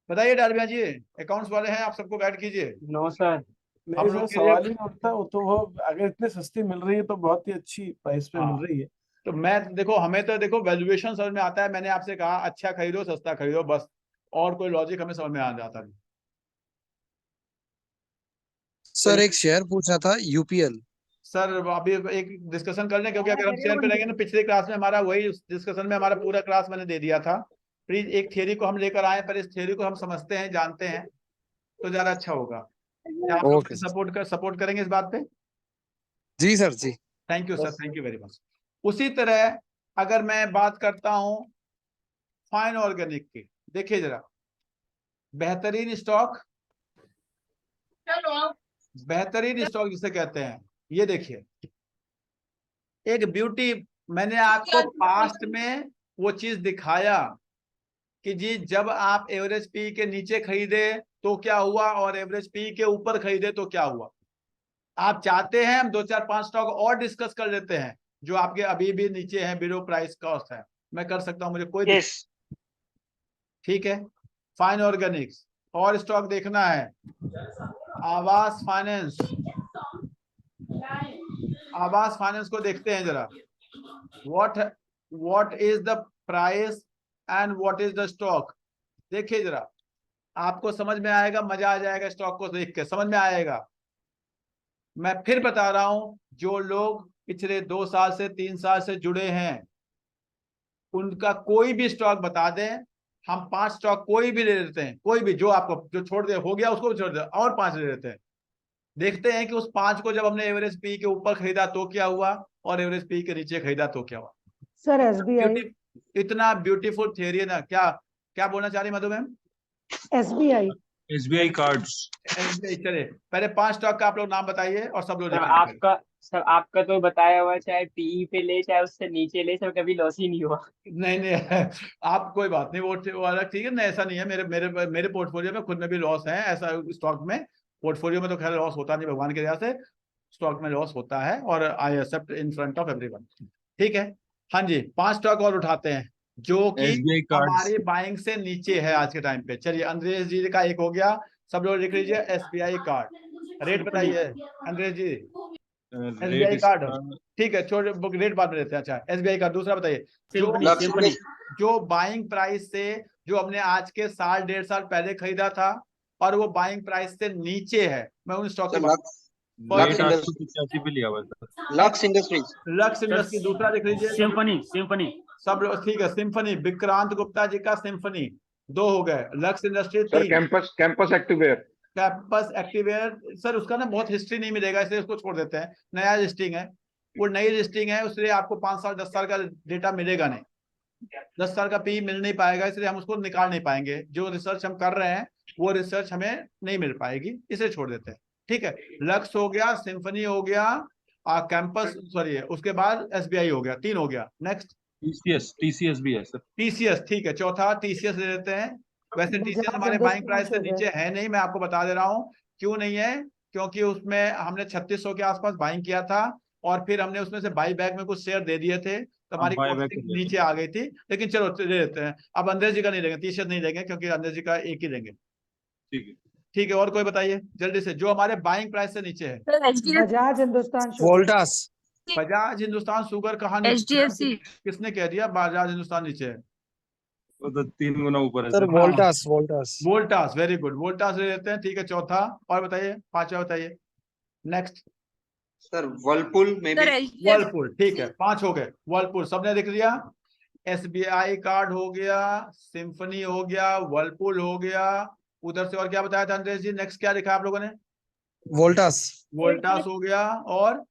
बताइए डालमिया जी, अकाउंट्स वाले हैं आप, सबको गाइड कीजिए। No sir. नहीं हम सर, लोग के सवाल ही लिए नहीं उठता। वो तो वो अगर इतने सस्ती मिल रही है तो बहुत ही अच्छी प्राइस पे हाँ। मिल रही है। तो मैं देखो, हमें तो देखो वैल्यूएशन समझ में आता है। मैंने आपसे कहा अच्छा खरीदो, सस्ता खरीदो, बस। और कोई लॉजिक हमें समझ में आ जाता नहीं। सर एक शेयर पूछना था, यूपीएल। सर अभी एक डिस्कशन कर लें, क्योंकि अगर हम शेयर पे रहेंगे ना, पिछले क्लास में हमारा वही डिस्कशन में हमारा पूरा क्लास मैंने दे दिया था। प्लीज एक थ्योरी को हम लेकर आए, पर इस थ्योरी को हम समझते हैं, जानते हैं, तो ज्यादा अच्छा होगा। क्या आप लोग सपोर्ट करेंगे इस बात पे? जी सर जी। Thank you sir, thank you very much. उसी तरह अगर मैं बात करता हूं फाइन ऑर्गेनिक की, देखिए जरा, बेहतरीन स्टॉक, बेहतरीन स्टॉक जिसे कहते हैं। ये देखिए एक ब्यूटी, मैंने आपको पास्ट में वो चीज दिखाया कि जी जब आप एवरेज पी के नीचे खरीदे तो क्या हुआ, और एवरेज पी के ऊपर खरीदे तो क्या हुआ। आप चाहते हैं हम 2-4-5 स्टॉक और डिस्कस कर लेते हैं जो आपके अभी भी नीचे हैं, बिलो प्राइस कॉस्ट है। मैं कर सकता हूं, मुझे कोई यस। ठीक है। फाइन ऑर्गेनिक्स और स्टॉक देखना है। आवास फाइनेंस, आवास फाइनेंस को देखते हैं जरा। What is the price and what is the stock. देखिए जरा, आपको समझ में आएगा, मजा आ जाएगा, स्टॉक को देख के समझ में आएगा। मैं फिर बता रहा हूं, जो लोग पिछले 2 साल से 3 साल से जुड़े हैं, उनका कोई भी स्टॉक बता दें, हम 5 स्टॉक कोई भी ले लेते हैं, कोई भी, जो आपको जो छोड़ दे हो गया उसको भी छोड़ दे, और 5 ले लेते हैं। देखते हैं कि उस 5 को जब हमने एवरेज पी के ऊपर खरीदा तो क्या हुआ, और एवरेज पी के नीचे खरीदा तो क्या हुआ। सर एसबीआई, इतना ब्यूटीफुल थियरी है ना। क्या क्या बोलना चाह रही मधु मैम? SBI, SBI cards. चलिए पहले 5 स्टॉक का आप लोग नाम बताइए और सब लोग सर आपका तो बताया हुआ, चाहे पीई पे ले चाहे उससे नीचे ले, सर कभी लॉस ही नहीं हुआ। नहीं आप कोई बात नहीं, वो अलग ठीक है ना, ऐसा नहीं है। मेरे मेरे मेरे पोर्टफोलियो में खुद में भी लॉस है, ऐसा स्टॉक में, पोर्टफोलियो में तो खैर लॉस होता नहीं, भगवान की दया से स्टॉक में लॉस होता है, और I accept in front of everyone. ठीक है, हाँ जी 5 स्टॉक और उठाते हैं। जो कि SBI कार्ड्स हमारी बाइंग से नीचे है आज के टाइम पे। चलिए अंग्रेज जी का एक हो गया, सब लोग लिख लीजिए SBI कार्ड। रेट बताइए अंग्रेज जी, SBI रेट कार्ड इसका ठीक है, छोटे बुक रेट बाद में लेते हैं। अच्छा SBI कार्ड। दूसरा बताइए, जो बाइंग प्राइस से, जो हमने आज के साल 1.5 साल पहले खरीदा था और वो बाइंग प्राइस से नीचे है, मैं उन स्टॉक के रेट 885 पे लिया हुआ था। Lux industries. Lux industry. दूसरा लिख लीजिए सिम्फनी सब लोग, ठीक है सिम्फनी, विक्रांत गुप्ता जी का सिम्फनी 2 हो गए। Lux industry sir 3। Campus activewear. Campus activewear sir उसका ना बहुत हिस्ट्री नहीं मिलेगा, इसलिए उसको छोड़ देते हैं, नया लिस्टिंग है, वो नई लिस्टिंग है, उसलिए आपको 5 साल 10 साल का डेटा मिलेगा नहीं, 10 साल का पी मिल नहीं पाएगा, इसलिए हम उसको निकाल नहीं पाएंगे। जो रिसर्च हम कर रहे हैं वो रिसर्च हमें नहीं मिल पाएगी, इसे छोड़ देते हैं। ठीक है, लक्स हो गया, सिम्फनी हो गया, कैंपस सॉरी, उसके बाद SBI हो गया, 3 हो गया। नेक्स्ट TCS भी है सर। TCS, ठीक है, चौथा TCS ले लेते हैं। वैसे TCS हमारे बाइंग प्राइस से नीचे है नहीं, मैं आपको बता दे रहा हूँ क्यों नहीं है, क्योंकि उसमें हमने 3600 के आसपास बाइंग किया था और फिर हमने उसमें से बाई बैक में कुछ शेयर दे दिए थे, तो हमारी कॉस्टिंग नीचे आ गई थी। लेकिन चलो ले लेते हैं, अब अंदर जी का नहीं लेंगे, TCS नहीं लेंगे, क्योंकि अंदर जी का एक ही लेंगे। ठीक है, और कोई बताइए जल्दी से, जो हमारे बाइंग प्राइस से नीचे है। बजाज हिंदुस्तान वोल्टास बजाज हिंदुस्तान शुगर कहाँ नीचे? HDFC। किसने कह दिया बजाज हिंदुस्तान नीचे है? वो तो 3 गुना ऊपर है sir. Sir. Voltas Voltas, very good, Voltas ले लेते हैं। ठीक है, चौथा। और बताइए, पांचवा बताइए। नेक्स्ट सर वर्लपूल में भी। वर्लपूल, ठीक है, 5 हो गए। वर्लपूल सबने लिख लिया। SBI कार्ड हो गया, सिम्फनी हो गया, वर्लपूल हो गया। उधर से और क्या बताया था अंग्रेज जी? नेक्स्ट क्या लिखा आप लोगों ने? वोल्टास हो गया और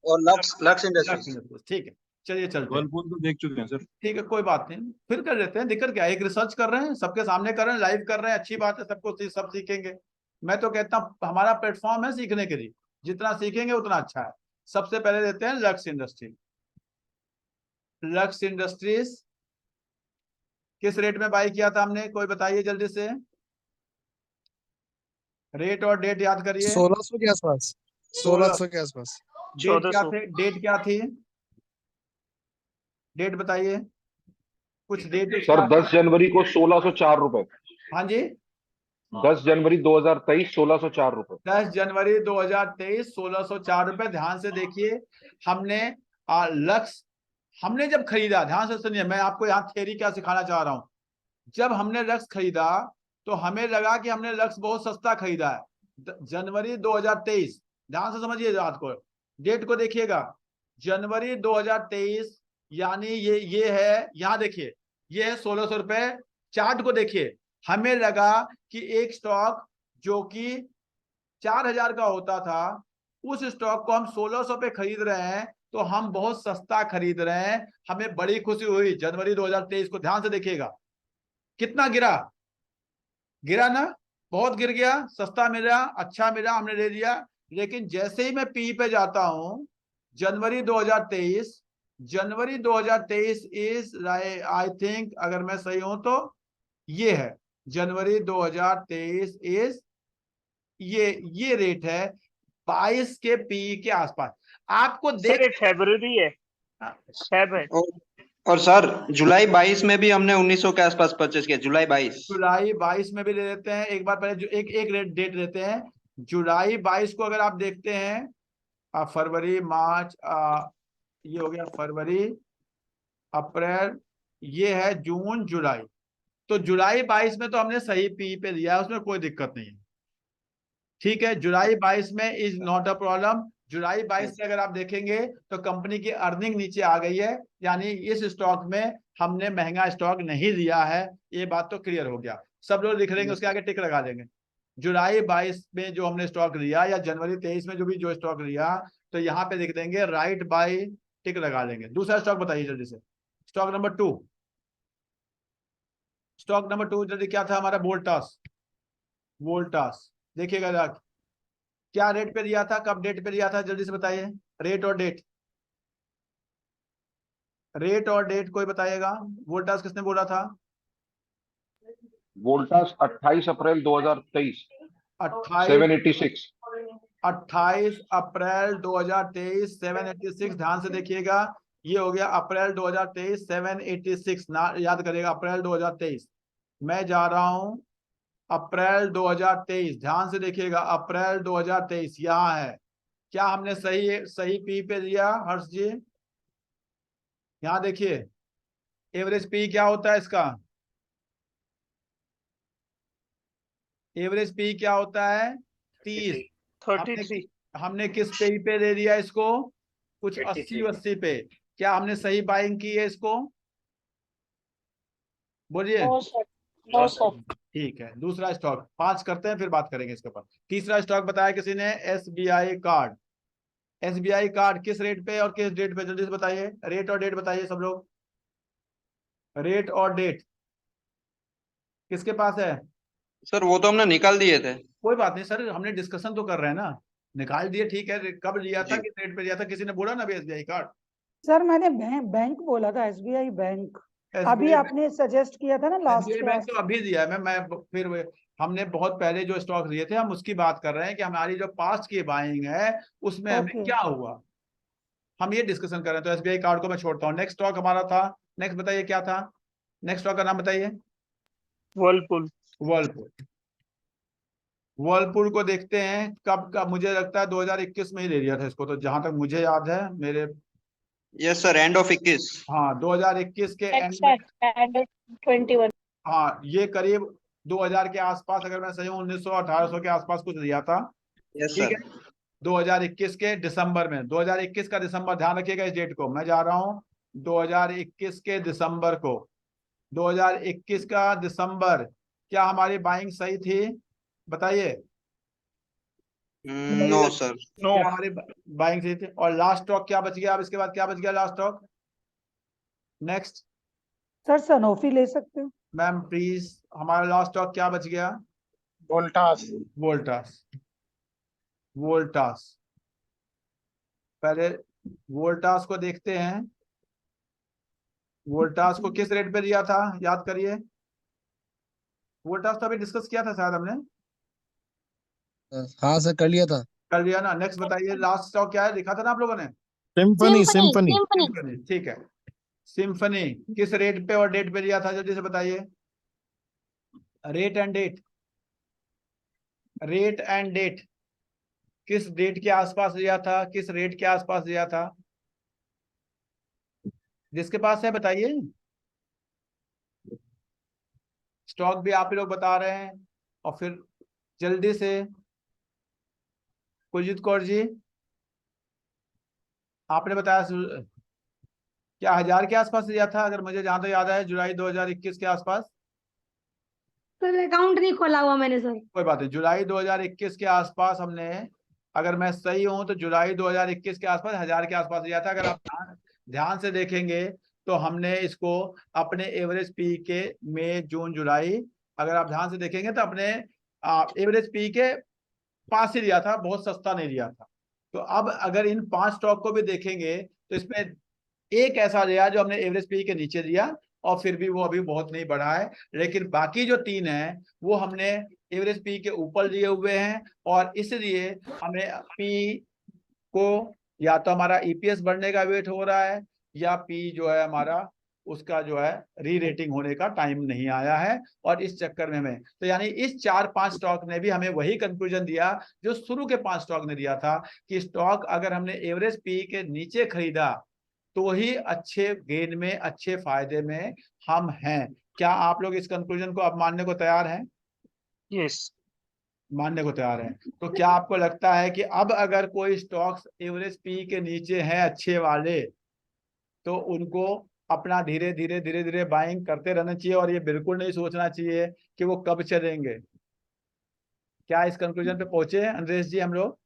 लक्स इंडस्ट्रीज। ठीक है, चलिए चलते हैं। वर्लपूल तो देख चुके हैं सर। ठीक है, कोई बात नहीं, फिर कर लेते हैं। दिक्कत क्या है, एक रिसर्च कर रहे हैं, सबके सामने कर रहे हैं, लाइव कर रहे हैं, अच्छी बात है, सबको सब सीखेंगे। मैं तो कहता हूँ हमारा प्लेटफॉर्म है सीखने के लिए, जितना सीखेंगे उतना अच्छा है। सबसे पहले देते हैं लक्स इंडस्ट्री। लक्स इंडस्ट्रीज किस रेट में बाई किया था हमने, कोई बताइए जल्दी से, रेट और डेट याद करिए। 1600 के आसपास। 1600 के आसपास। डेट क्या थी? डेट बताइए कुछ डेट। सर 10 जनवरी को 1604 रुपए। हाँ जी, 10 जनवरी 2023 1604 रुपए। 10 जनवरी 2023 1604 रुपए। ध्यान से देखिए, हमने लक्स हमने जब खरीदा, ध्यान से सुनिए, मैं आपको यहाँ थ्योरी क्या सिखाना चाह रहा हूँ। जब हमने लक्स खरीदा तो हमें लगा कि हमने लक्स बहुत सस्ता खरीदा है। जनवरी 2023, ध्यान से समझिए, रात को डेट को देखिएगा, जनवरी 2023, यानी ये है, यहाँ देखिए, ये है 1600 रुपए। चार्ट को देखिए, हमें लगा कि एक स्टॉक जो कि 4000 का होता था, उस स्टॉक को हम 1600 पे खरीद रहे हैं, तो हम बहुत सस्ता खरीद रहे हैं। हमें बड़ी खुशी हुई जनवरी 2023 को। ध्यान से देखिएगा कितना गिरा ना, बहुत गिर गया, सस्ता मिला, अच्छा मिला, हमने ले लिया। लेकिन जैसे ही मैं पी पे जाता हूं, जनवरी 2023 इज आई थिंक, अगर मैं सही हूं तो ये है जनवरी 2023 इज ये रेट है 22 के पी के आसपास। आपको देख फरवरी है। और सर जुलाई 22 में भी हमने 1900 के आसपास परचेज किया। जुलाई 22 में भी ले लेते हैं। एक बार पहले जो एक रेट डेट लेते हैं, जुलाई 22 को अगर आप देखते हैं, फरवरी मार्च, ये हो गया फरवरी, अप्रैल, ये है जून, जुलाई। तो जुलाई 22 में तो हमने सही पी पे लिया है, उसमें कोई दिक्कत नहीं है। ठीक है, जुलाई 22 में इज नॉट अ प्रॉब्लम। जुलाई 22 से अगर आप देखेंगे तो कंपनी की अर्निंग नीचे आ गई है, यानी इस स्टॉक में हमने महंगा स्टॉक नहीं लिया है, ये बात तो क्लियर हो गया। सब लोग लिख लेंगे, उसके आगे टिक लगा देंगे। जुलाई 22 में जो हमने स्टॉक लिया या जनवरी 23 में जो स्टॉक लिया, तो यहाँ पे लिख देंगे राइट बाय, टिक लगा लेंगे। दूसरा स्टॉक बताइए जल्दी से, स्टॉक नंबर 2। स्टॉक नंबर 2 जल्दी क्या था हमारा? वोल्टास। देखिएगा क्या रेट पे लिया था, कब डेट पे लिया था, जल्दी से बताइए। रेट और डेट कोई बताइएगा। वोल्टास किसने बोला था? वोल्टास 28 अप्रैल 2023 786। 28 अप्रैल 2023 786। ध्यान से देखिएगा, ये हो गया अप्रैल 2023 786 ना याद करेगा, अप्रैल 2023। मैं जा रहा हूं अप्रैल 2023, ध्यान से देखिएगा, अप्रैल 2023 यहाँ है। क्या हमने सही सही पी पे दिया हर्ष जी? यहाँ देखिए एवरेज पी क्या होता है इसका, एवरेज पी क्या होता है 30। 33। हमने किस पे दे दिया इसको, कुछ 80 पे। क्या हमने सही बाइंग की है इसको, बोलिए? ठीक है। दूसरा स्टॉक 5 करते हैं फिर बात करेंगे इसके ऊपर। तीसरा स्टॉक बताया किसी ने, एसबीआई कार्ड। एसबीआई कार्ड किस रेट पे और किस डेट पे, जल्दी से बताइए, रेट और डेट बताइए सब लोग, रेट और डेट किसके पास है? सर वो तो हमने निकाल दिए थे। कोई बात नहीं सर, हमने डिस्कशन तो कर रहे हैं ना, निकाल दिए ठीक है। कब लिया था, जी। किस रेट पे लिया था, किसी ने बोला ना अभी एसबीआई कार्ड? सर मैंने बैंक बोला था, एसबीआई बैंक। अभी आपने सजेस्ट किया था ना लास्ट एसबीआई बैंक तो अभी दिया है। मैं फिर हमने बहुत पहले जो स्टॉक लिए थे हम उसकी बात कर रहे हैं कि हमारी जो पास्ट की बाइंग है उसमें हमें ओके। क्या हुआ, हम ये डिस्कशन कर रहे हैं। तो एसबीआई कार्ड को मैं छोड़ता हूँ। नेक्स्ट स्टॉक हमारा था, नेक्स्ट बताइए क्या था, नेक्स्ट स्टॉक का नाम बताइए। वर्लपूल। वर्लपूल। वर्लपूल को देखते हैं कब का, मुझे लगता है 2021 में ही ले लिया था इसको, तो जहां तक मुझे याद है मेरे, यस सर, एंड ऑफ 21। हाँ 2021 के एंड में, 21। हाँ ये करीब 2000 के आसपास, अगर मैं सही हूँ 1900 1800 के आसपास कुछ लिया था। यस ठीक सर। है, 2021 के दिसंबर में, 2021 का दिसंबर, ध्यान रखिएगा इस डेट को, मैं जा रहा हूँ 2021 के दिसंबर को। 2021 का दिसंबर, क्या हमारी बाइंग सही थी बताइए? No sir. क्या हमारी बाइंग सही थी? और लास्ट स्टॉक क्या बच गया, अब इसके बाद क्या बच गया last stock? Next sir Sanofi ले सकते हो। मैम प्लीज, हमारा लास्ट स्टॉक क्या बच गया? वोल्टास। वोल्टास। वोल्टास, पहले वोल्टास को देखते हैं। वोल्टास को किस रेट पे दिया था याद करिए? वोल्टास तो अभी डिस्कस किया था शायद हमने, हाँ सर, कर लिया था। कर लिया ना। नेक्स्ट बताइए, लास्ट स्टॉक क्या है, लिखा था ना आप लोगों ने? Symphony symphony. सिम्फनी, ठीक है। सिम्फनी किस रेट पे और डेट पे लिया था, जल्दी से बताइए। Rate and date, rate and date, किस डेट के आसपास लिया था, किस रेट के आसपास लिया था? जिसके पास है बताइए। स्टॉक भी आप ही लोग बता रहे हैं, और फिर जल्दी से कुलजीत कौर जी, आपने बताया क्या 1000 के आसपास लिया था, अगर मुझे जहां तक याद है, जुलाई 2021 के आसपास। सर अकाउंट नहीं खोला हुआ मैंने सर। कोई बात नहीं, जुलाई 2021 के आसपास हमने, अगर मैं सही हूं तो जुलाई 2021 के आसपास 1000 के आसपास लिया था। अगर आप ध्यान से देखेंगे तो हमने इसको अपने एवरेज पी के मई जून जुलाई, अगर आप ध्यान से देखेंगे तो अपने एवरेज पी के पास ही लिया था, बहुत सस्ता नहीं लिया था। तो अब अगर इन 5 स्टॉक को भी देखेंगे तो इसमें एक ऐसा लिया जो हमने एवरेज पी के नीचे दिया, और फिर भी वो अभी बहुत नहीं बढ़ा है। लेकिन बाकी जो 3 है वो हमने एवरेज पी के ऊपर लिए हुए हैं, और इसलिए हमें पी को, या तो हमारा ईपीएस बढ़ने का वेट हो रहा है, या पी जो है हमारा उसका जो है री रेटिंग होने का टाइम नहीं आया है। और इस चक्कर में हमें, तो यानी इस 4-5 स्टॉक ने भी हमें वही कंक्लूजन दिया जो शुरू के 5 स्टॉक ने दिया था, कि स्टॉक अगर हमने एवरेज पी के नीचे खरीदा तो ही अच्छे गेन में, अच्छे फायदे में हम हैं। क्या आप लोग इस कंक्लूजन को अब मानने को तैयार हैं? यस। मानने को तैयार हैं। तो क्या आपको लगता है कि अब अगर कोई स्टॉक्स एवरेज पी के नीचे हैं अच्छे वाले, तो उनको अपना धीरे धीरे बाइंग करते रहना चाहिए, और ये बिल्कुल नहीं सोचना चाहिए कि वो कब चलेंगे? क्या इस कंक्लूजन पे पहुंचे हैं अंद्रेश जी हम लोग?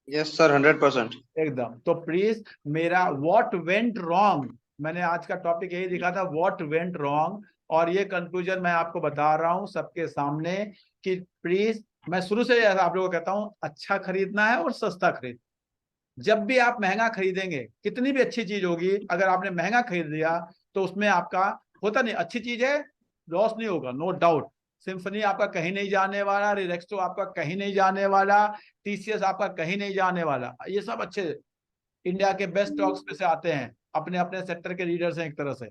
Yes sir, 100%। एकदम। तो प्लीज मेरा व्हाट वेंट रॉन्ग, मैंने आज का टॉपिक यही लिखा था, व्हाट वेंट रॉन्ग, और ये कंक्लूजन मैं आपको बता रहा हूं सबके सामने कि प्लीज, मैं शुरू से आप लोगों को कहता हूं अच्छा खरीदना है और सस्ता खरीद। जब भी आप महंगा खरीदेंगे, कितनी भी अच्छी चीज होगी, अगर आपने महंगा खरीद लिया तो उसमें आपका होता नहीं, अच्छी चीज है लॉस नहीं होगा, नो डाउट। सिम्फनी आपका कहीं नहीं जाने वाला, रिलैक्सो आपका कहीं नहीं जाने वाला, टीसीएस आपका कहीं नहीं जाने वाला, ये सब अच्छे, इंडिया के बेस्ट स्टॉक्स में से आते हैं, अपने अपने सेक्टर के लीडर्स हैं एक तरह से,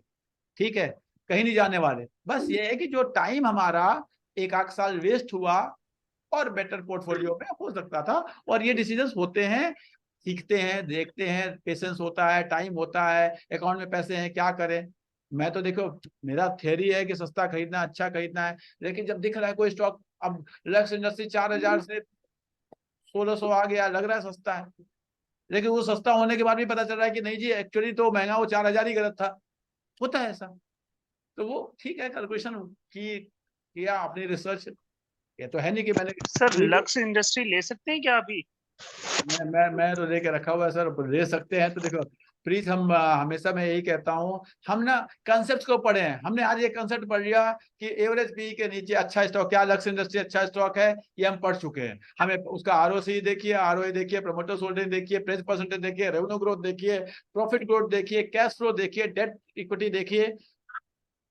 ठीक है, कहीं नहीं जाने वाले। बस ये है कि जो टाइम हमारा 1 साल वेस्ट हुआ और बेटर पोर्टफोलियो में हो सकता था, और ये डिसीजंस होते हैं, सीखते हैं, देखते हैं, पेशेंस होता है, टाइम होता है, अकाउंट में पैसे हैं, क्या करें। मैं तो देखो, मेरा थ्योरी है कि सस्ता खरीदना, अच्छा खरीदना है, लेकिन जब दिख रहा है कोई स्टॉक, अब लक्स इंडस्ट्री 4000 से 1600 आ गया, लग रहा है सस्ता है, लेकिन वो सस्ता होने के बाद भी पता चल रहा है कि नहीं जी, एक्चुअली तो महंगा वो 4000 ही गलत था। होता है ऐसा, तो वो ठीक है, कैलकुलेशन की किया, अपनी रिसर्च। ये तो है नहीं कि मैंने सर लक्स इंडस्ट्री ले सकते हैं क्या अभी? मैं तो लेके रखा हुआ है सर, ले सकते हैं। तो देखो प्लीज, हम हमेशा मैं यही कहता हूँ, हम ना कंसेप्ट को पढ़े हैं। हमने आज ये कंसेप्ट पढ़ लिया कि एवरेज पी के नीचे अच्छा स्टॉक क्या, लक्स इंडस्ट्री अच्छा स्टॉक है, ये हम पढ़ चुके हैं। हमें उसका आरओसी देखिए, आरओए देखिए, प्रमोटर्स होल्डिंग देखिए, प्राइस परसेंटेज देखिए, रेवेन्यू ग्रोथ देखिए, प्रॉफिट ग्रोथ देखिए, कैश फ्लो देखिए, डेट इक्विटी देखिए,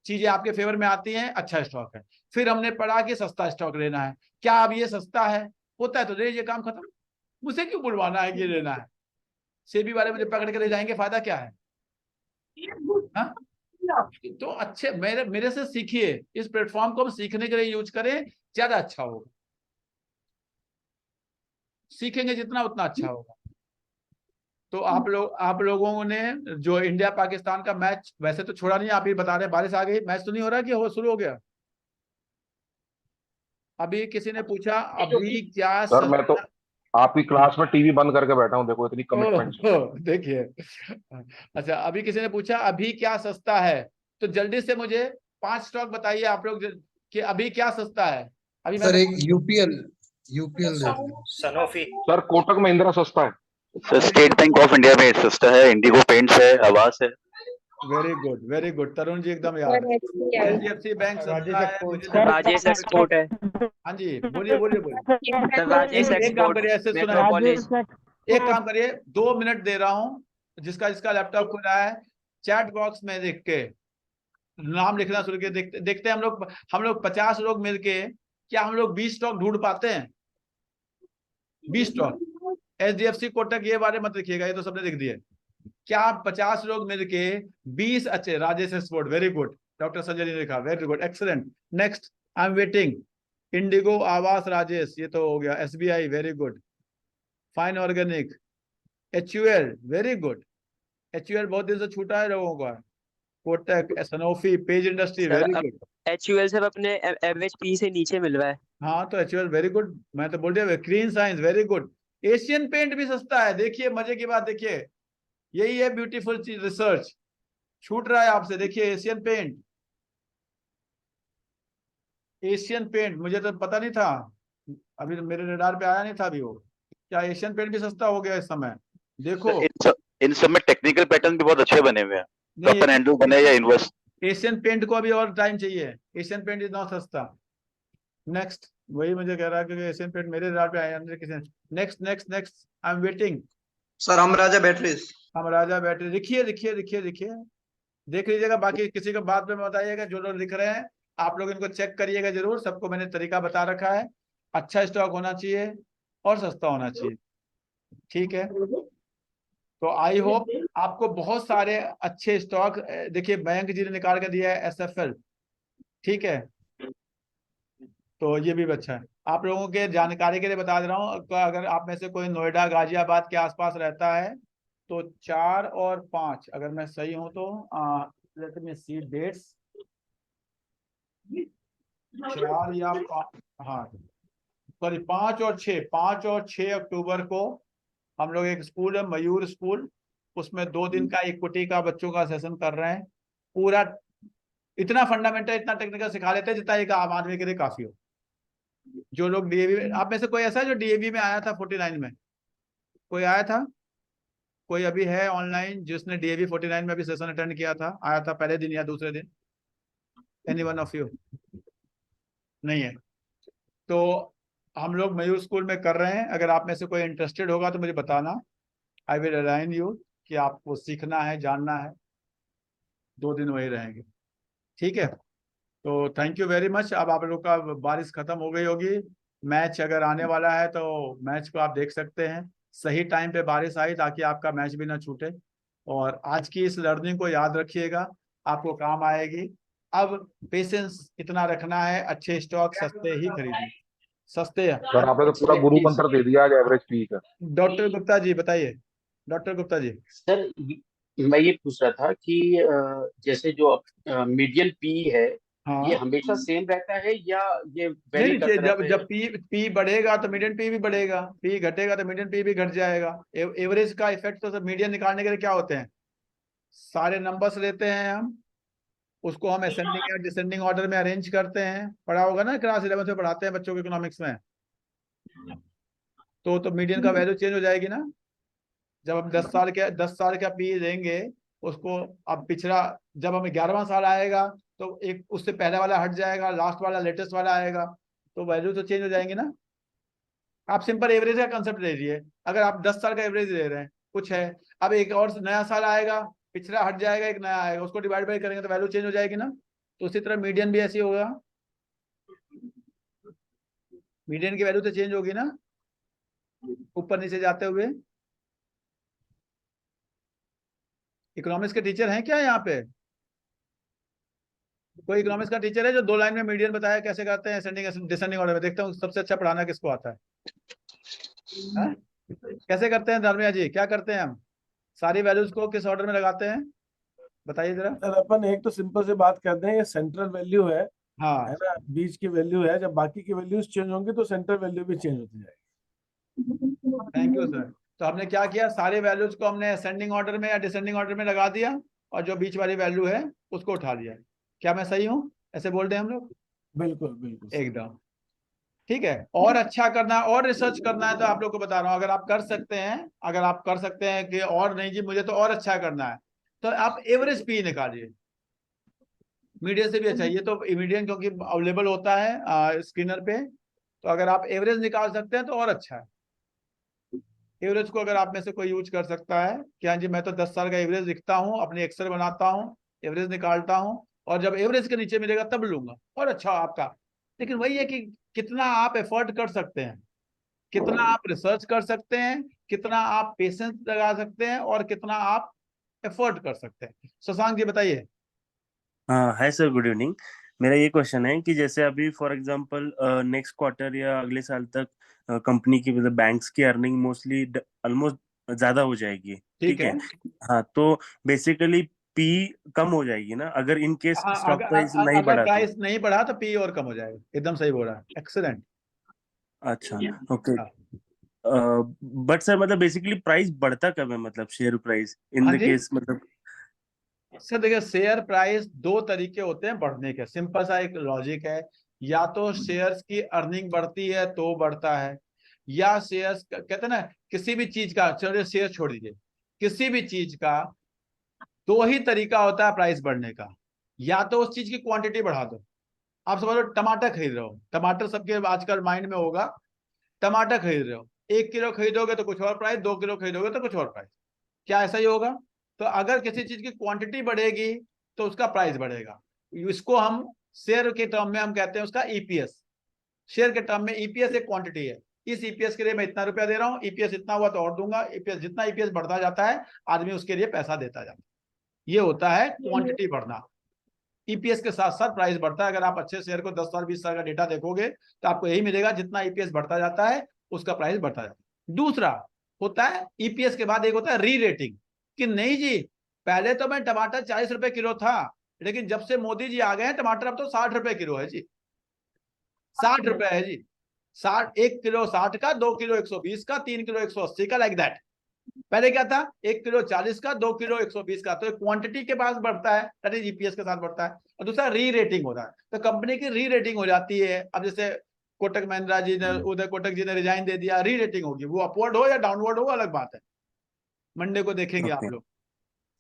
चीजें आपके फेवर में आती हैं, अच्छा स्टॉक है। फिर हमने पढ़ा कि सस्ता स्टॉक लेना है, क्या अब ये सस्ता है, होता है तो ले, ये काम खत्म, मुझे क्यों बुलवाना है कि लेना है। सेबी वाले मुझे पकड़ के ले जाएंगे, फायदा क्या है? हाँ? तो अच्छे मेरे से सीखिए, इस प्लेटफॉर्म को हम सीखने के लिए यूज करें, ज्यादा अच्छा होगा। सीखेंगे जितना उतना अच्छा होगा। तो आप लोगों ने जो इंडिया पाकिस्तान का मैच वैसे तो छोड़ा नहीं, आप ही बता रहे बारिश आ गई, मैच तो नहीं हो रहा कि हो शुरू हो गया? अभी किसी ने पूछा अभी क्या सर मैं तो आपकी क्लास में टीवी बंद करके बैठा हूँ, देखो इतनी कमिटमेंट। देखिए, अच्छा, अभी किसी ने पूछा अभी क्या सस्ता है, तो जल्दी से मुझे 5 स्टॉक बताइए आप लोग कि अभी क्या सस्ता है। अभी सर एक UPL Sanofi. Sir Kotak Mahindra सस्ता है। Sir state bank of India में सस्ता है, इंडिगो पेंट्स है, आवास है। वेरी गुड तरुण जी, एकदम यार। HDFC बैंक सस्ता है, मुझे सर राजेश एक्सपोर्ट है। हाँ जी, बोलिए बोलिए बोलिए। सर राजेश एक काम एक्सपोर्ट, करिए, ऐसे सुना, मेट्रोपोलिस। एक काम करिए, 2 मिनट दे रहा हूँ, जिसका लैपटॉप खुला है, चैट बॉक्स में देख के नाम लिखना शुरू किया, देखते हैं हम लोग 50 लोग मिलके, क्या हम लोग 20 स्टॉक ढूंढ पाते हैं? 20 स्टॉक। HDFC कोटक ये बारे मत लिखिएगा, ये तो सबने लिख दिए। क्या आप 50 लोग मिलके 20 अच्छे, Rajesh export, very good, doctor Sanjay ने लिखा, very good, excellent. Next, I am waiting. Indigo, आवास, राजेश, ये तो हो गया। SBI, very good. Fine organic, HUL, very good. HUL बहुत दिन से छूटा है लोगों का। Kotak, Sanofi, page industry, very good. HUL sir अपने एवरेज पी से नीचे मिल रहा है। हाँ, तो HUL वेरी गुड, मैं तो बोल दिया। Clean science, very good. Asian paint भी सस्ता है, देखिए मजे की बात, देखिए यही है ब्यूटीफुल चीज, रिसर्च छूट रहा है आपसे। देखिए एशियन पेंट, एशियन पेंट मुझे तो पता नहीं था, अभी तो मेरे रडार पे आया नहीं था अभी वो। क्या एशियन पेंट भी सस्ता हो गया इस समय? देखो इन सब में टेक्निकल पैटर्न भी बहुत अच्छे बने हुए हैं, प्रॉपर हैंडल बने या इनवर्स। एशियन पेंट को अभी और टाइम चाहिए, एशियन पेंट इज नॉट सस्ता। नेक्स्ट, वही मुझे कह रहा है कि एशियन पेंट मेरे रडार पे आया किसी। Next next next, I am waiting. Sir हम राजा बैटरीज, हम राजा बैटरी, लिखिए लिखिए लिखिए लिखिए, देख लीजिएगा। बाकी किसी को बाद में बताइएगा, जो लोग लिख रहे हैं आप लोग इनको चेक करिएगा जरूर। सबको मैंने तरीका बता रखा है, अच्छा स्टॉक होना चाहिए और सस्ता होना चाहिए, ठीक है। तो आई होप आपको बहुत सारे अच्छे स्टॉक, देखिए बैंक जी ने निकाल के दिया है SFL, ठीक है, तो ये भी अच्छा है। आप लोगों के जानकारी के लिए बता दे रहा हूँ, अगर आप में से कोई नोएडा, गाजियाबाद के आसपास रहता है तो 4 और 5, अगर मैं सही हूं तो लेट मी सी डेट्स, 4 या 5, हाँ सॉरी 5 और 6 अक्टूबर को हम लोग एक स्कूल है मयूर स्कूल, उसमें 2 दिन का इक्विटी का बच्चों का सेशन कर रहे हैं। पूरा इतना फंडामेंटल, इतना टेक्निकल सिखा लेते हैं जितना एक आम आदमी के लिए काफी हो। जो लोग DAV, आप में से कोई ऐसा है जो DAV में आया था 49 में? कोई आया था? कोई अभी है ऑनलाइन जिसने DAV 49 में भी सेशन अटेंड किया था, आया था पहले दिन या दूसरे दिन? Any one of you? नहीं है। तो हम लोग मयूर स्कूल में कर रहे हैं, अगर आप में से कोई इंटरेस्टेड होगा तो मुझे बताना, आई विल अलाइन यू कि आपको सीखना है, जानना है। 2 दिन वही रहेंगे, ठीक है। तो थैंक यू वेरी मच। अब आप लोग का बारिश खत्म हो गई होगी, मैच अगर आने वाला है तो मैच को आप देख सकते हैं। सही टाइम पे बारिश आई ताकि आपका मैच भी ना छूटे। और आज की इस लर्निंग को याद रखिएगा, आपको काम आएगी। अब पेशेंस इतना रखना है, अच्छे स्टॉक सस्ते ही खरीदने, सस्ते। सर आपने तो पूरा गुरु मंत्र दे दिया आज एवरेज पी का। डॉक्टर गुप्ता जी बताइए, डॉक्टर गुप्ता जी। सर मैं ये पूछ रहा था कि जैसे जो मीडियन पी है, हाँ ये हमेशा सेम रहता है या ये नहीं, वेरी करता जब रहता है? जब पी बढ़ेगा तो मीडियन पी भी बढ़ेगा, पी घटेगा तो मीडियन पी भी घट जाएगा। एवरेज का इफेक्ट तो सब मीडियन निकालने के लिए क्या होते हैं, सारे नंबर्स लेते हैं हम, उसको हम असेंडिंग या डिसेंडिंग ऑर्डर में अरेंज करते हैं। पढ़ा होगा ना, क्लास 11 में पढ़ाते हैं बच्चों को इकोनॉमिक्स में। तो मीडियन का वैल्यू चेंज हो जाएगी ना। जब हम 10 साल का पी लेंगे उसको, अब पिछड़ा जब हमें 11वां साल आएगा तो एक उससे पहले वाला हट जाएगा, लास्ट वाला लेटेस्ट वाला आएगा, तो वैल्यू तो चेंज हो जाएंगे ना। आप सिंपल एवरेज का कंसेप्ट ले लीजिए, अगर आप 10 साल का एवरेज ले रहे हैं कुछ है, अब एक और नया साल आएगा, पिछड़ा हट जाएगा, एक नया आएगा, उसको डिवाइड बाई करेंगे तो वैल्यू चेंज हो जाएगी ना। तो उसी तरह मीडियन भी ऐसी होगा, मीडियन की वैल्यू तो चेंज होगी ना ऊपर नीचे जाते हुए। इकोनॉमिक्स के टीचर हैं क्या यहाँ पे? कोई इकोनॉमिक्स का टीचर है जो 2 लाइन में मीडियन बताया कैसे करते हैं असेंडिंग डिसेंडिंग ऑर्डर में? देखता हूँ सबसे अच्छा पढ़ाना किसको आता है। हाँ? कैसे करते हैं धर्मिया जी, क्या करते हैं हम? सारी वैल्यूज को किस ऑर्डर में लगाते हैं बताइए जरा। सर अपन एक तो सिंपल से बात करते हैं, ये सेंट्रल वैल्यू है हाँ ना, बीच की वैल्यू है। जब बाकी की वैल्यूज चेंज होंगी तो सेंट्रल वैल्यू भी चेंज होती जाएगी। Thank you sir. तो हमने क्या किया, सारे वैल्यूज को हमने असेंडिंग ऑर्डर में या डिसेंडिंग ऑर्डर में लगा दिया, और जो बीच वाली वैल्यू है उसको उठा लिया। क्या मैं सही हूँ? ऐसे बोल रहे हैं हम लोग? बिल्कुल बिल्कुल एकदम ठीक है। और अच्छा करना है और रिसर्च करना है तो आप लोग को बता रहा हूँ, अगर आप कर सकते हैं, अगर आप कर सकते हैं कि और नहीं जी मुझे तो और अच्छा करना है, तो आप एवरेज पी निकालिए। मीडियन से भी अच्छा, ये तो मीडियन क्योंकि अवेलेबल होता है स्क्रीनर पे, तो अगर आप एवरेज निकाल सकते हैं तो और अच्छा है। एवरेज को अगर आप में से कोई यूज कर सकता है कि हाँ जी मैं तो 10 साल का एवरेज लिखता हूँ, अपनी एक्सेल बनाता हूँ, एवरेज निकालता हूँ, और जब एवरेज के नीचे मिलेगा तब लूंगा, और अच्छा आपका। लेकिन वही है कि कितना आप एफर्ट कर सकते हैं, कितना आप रिसर्च कर सकते हैं, कितना आप पेशेंस लगा सकते हैं, और कितना आप एफर्ट कर सकते हैं। शशांक जी बताइए। हाँ हाय सर, गुड इवनिंग। मेरा ये क्वेश्चन है कि जैसे अभी फॉर एग्जांपल नेक्स्ट क्वार्टर या अगले साल तक कंपनी की मतलब बैंक्स की अर्निंग मोस्टली ऑलमोस्ट ज्यादा हो जाएगी, ठीक है? हाँ, तो बेसिकली पी कम हो जाएगी ना अगर इन केस हाँ, स्टॉक प्राइस नहीं अगर बढ़ा तो? प्राइस नहीं बढ़ा तो पी और कम हो जाएगा, एकदम सही बोल रहा है, एक्सीलेंट। अच्छा, ओके। बट सर मतलब बेसिकली प्राइस बढ़ता कब है, मतलब शेयर प्राइस इन हाँ द जी केस मतलब? सर देखिए, शेयर प्राइस 2 तरीके होते हैं बढ़ने के, सिंपल सा एक लॉजिक है। या तो शेयर्स की अर्निंग बढ़ती है तो बढ़ता है, या शेयर्स कहते हैं ना, किसी भी चीज का, चलिए शेयर छोड़ दीजिए, किसी भी चीज का 2 ही तरीका होता है प्राइस बढ़ने का। या तो उस चीज की क्वांटिटी बढ़ा दो, आप समझ लो टमाटर खरीद रहे हो, टमाटर सबके आजकल माइंड में होगा, टमाटर खरीद रहे हो, 1 किलो खरीदोगे तो कुछ और प्राइस, 2 किलो खरीदोगे तो कुछ और प्राइस, क्या ऐसा ही होगा? तो अगर किसी चीज की क्वांटिटी बढ़ेगी तो उसका प्राइस बढ़ेगा। इसको हम शेयर के टर्म में हम कहते हैं उसका ईपीएस। शेयर के टर्म में ईपीएस एक क्वांटिटी है, इस ईपीएस के लिए मैं इतना रुपया दे रहा हूँ, ईपीएस इतना हुआ तो और दूंगा, ईपीएस जितना ईपीएस बढ़ता जाता है आदमी उसके लिए पैसा देता जाता है, ये होता है क्वांटिटी बढ़ना। ईपीएस के साथ साथ प्राइस बढ़ता है। अगर आप अच्छे शेयर को 10 साल 20 साल का डेटा देखोगे तो आपको यही मिलेगा, जितना ईपीएस बढ़ता जाता है उसका प्राइस बढ़ता जाता है। दूसरा होता है ईपीएस के बाद एक होता है री रेटिंग, कि नहीं जी पहले तो मैं टमाटर 40 रुपए किलो था, लेकिन जब से मोदी जी आ गए हैं टमाटर अब तो 60 रुपए किलो है जी, 60 रुपए है जी, 60, 1 किलो 60 का, 2 किलो 120 का, 3 किलो 180 का, लाइक दैट। पहले क्या था, 1 किलो 40 का, 2 किलो 120 का। तो क्वांटिटी के पास बढ़ता है, दैट इज ईपीएस के साथ बढ़ता है। और दूसरा री रेटिंग होता है, तो कंपनी की री रेटिंग हो जाती है। अब जैसे कोटक महिंद्रा जी ने, उदय कोटक जी ने रिजाइन दे दिया, री रेटिंग होगी, वो अपवर्ड हो या डाउनवर्ड हो अलग बात है, मंडे को देखेंगे आप लोग।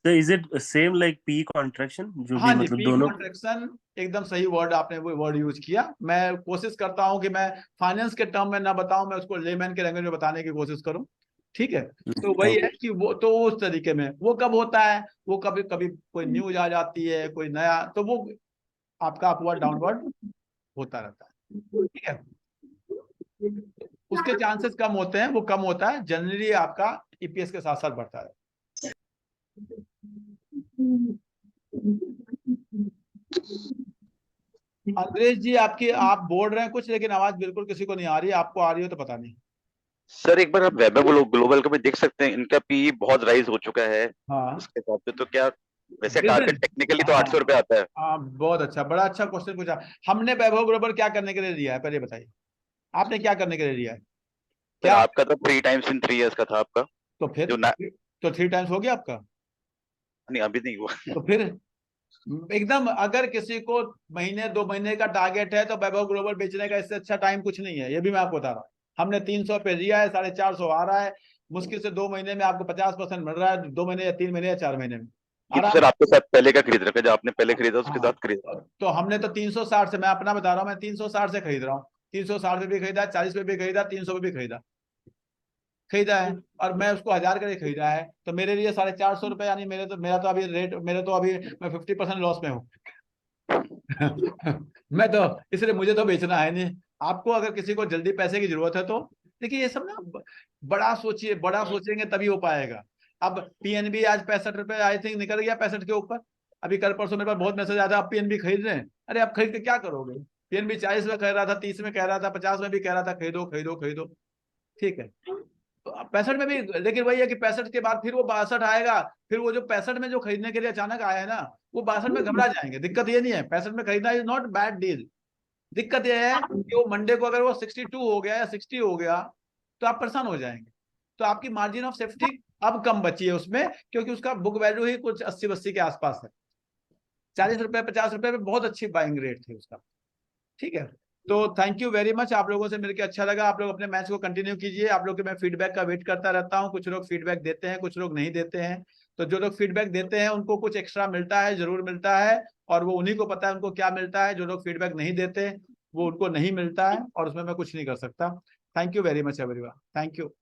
तो is it same like P contraction जो हाँ भी जी, मतलब पी दोनों? कॉन्ट्रैक्शन एकदम सही वर्ड, आपने वो वर्ड यूज किया। मैं कोशिश करता हूं कि मैं फाइनेंस के टर्म में ना बताऊं, मैं उसको लेमैन के लैंग्वेज में बताने की कोशिश करूं, ठीक है? तो वही है कि वो तो उस तरीके में वो कब होता है, वो कभी कभी कोई न्यूज आ जाती है, कोई नया, तो वो आपका अपवर्ड डाउनवर्ड होता रहता है, ठीक है? उसके चांसेस कम होते हैं, वो कम होता है जनरली, आपका ईपीएस के साथ साथ बढ़ता है। अंग्रेज जी आपकी, आप बोल रहे हैं कुछ लेकिन आवाज बिल्कुल किसी को नहीं आ रही, आपको आ रही हो तो पता नहीं। सर एक बार आप वैभव ग्लोबल का भी देख सकते हैं, इनका पी बहुत राइज हो चुका है हाँ उसके हिसाब से, तो क्या वैसे बिल्कुल। टारगेट टेक्निकली तो 800 रुपए आता है। हाँ बहुत अच्छा, बड़ा अच्छा क्वेश्चन पूछा। हमने वैभव ग्लोबल क्या करने के लिए लिया है, पहले बताइए आपने क्या करने के लिए लिया है? सर आपका तो 3 टाइम्स इन 3 इयर्स का था आपका, तो फिर जो ना, तो 3 टाइम्स हो गया आपका? नहीं अभी नहीं हुआ। तो फिर एकदम, अगर किसी को महीने 2 महीने का टारगेट है तो वैभव ग्लोबल बेचने का इससे अच्छा टाइम कुछ नहीं है, ये भी मैं आपको बता रहा हूँ। हमने 300 पे दिया है, 450 आ रहा है, मुश्किल से 2 महीने में आपको 50% मिल रहा है, 2 महीने या 3 महीने या 4 महीने में। ये तो सर आपके साथ पहले का खरीद रखा है, जो आपने पहले खरीदा उसके साथ खरीदा। तो हमने तो 360 से, मैं अपना बता रहा हूँ, मैं 360 से खरीद रहा हूँ, 360 पे भी खरीदा, 40 पे भी खरीदा, 300 पे भी खरीदा है, और मैं उसको 1000 के लिए खरीदा है, तो मेरे लिए 450 रुपए, यानी मेरा तो अभी रेट, मैं 50% लॉस में हूँ। मैं तो इसलिए, मुझे तो बेचना है नहीं। आपको अगर किसी को जल्दी पैसे की जरूरत है तो देखिए, ये सब ना बड़ा सोचिए, बड़ा सोचेंगे तभी हो पाएगा। अब पीएनबी आज 65 रुपए आई थिंक निकल गया 65 के ऊपर, अभी कल परसों मेरे पास बहुत मैसेज आया था, आप पीएनबी खरीद रहे हैं। अरे आप खरीद के क्या करोगे? पीएनबी 40 में कह रहा था, 30 में कह रहा था, 50 में भी कह रहा था, खरीदो खरीदो खरीदो, ठीक है। तो 65 में भी, लेकिन वही है कि 65 के बाद फिर वो 62 आएगा, फिर वो जो 65 में जो खरीदने के लिए अचानक आया है ना, वो 62 में घबरा जाएंगे। दिक्कत ये नहीं है, 65 में खरीदना इज नॉट बैड डील। दिक्कत ये है कि वो मंडे को अगर वो 62 हो गया या 60 हो गया तो आप परेशान हो जाएंगे। तो आपकी मार्जिन ऑफ सेफ्टी अब कम बची है उसमें, क्योंकि उसका बुक वैल्यू ही कुछ 80-80 के आसपास है। 40 रुपए 50 रुपए में बहुत अच्छी बाइंग रेट थी उसका, ठीक है। तो थैंक यू वेरी मच, आप लोगों से मिलकर अच्छा लगा। आप लोग अपने मैच को कंटिन्यू कीजिए, आप लोग के मैं फीडबैक का वेट करता रहता हूँ। कुछ लोग फीडबैक देते हैं, कुछ लोग नहीं देते हैं, तो जो लोग फीडबैक देते हैं उनको कुछ एक्स्ट्रा मिलता है, जरूर मिलता है, और वो उन्हीं को पता है उनको क्या मिलता है। जो लोग फीडबैक नहीं देते वो उनको नहीं मिलता है, और उसमें मैं कुछ नहीं कर सकता। Thank you very much everyone, thank you.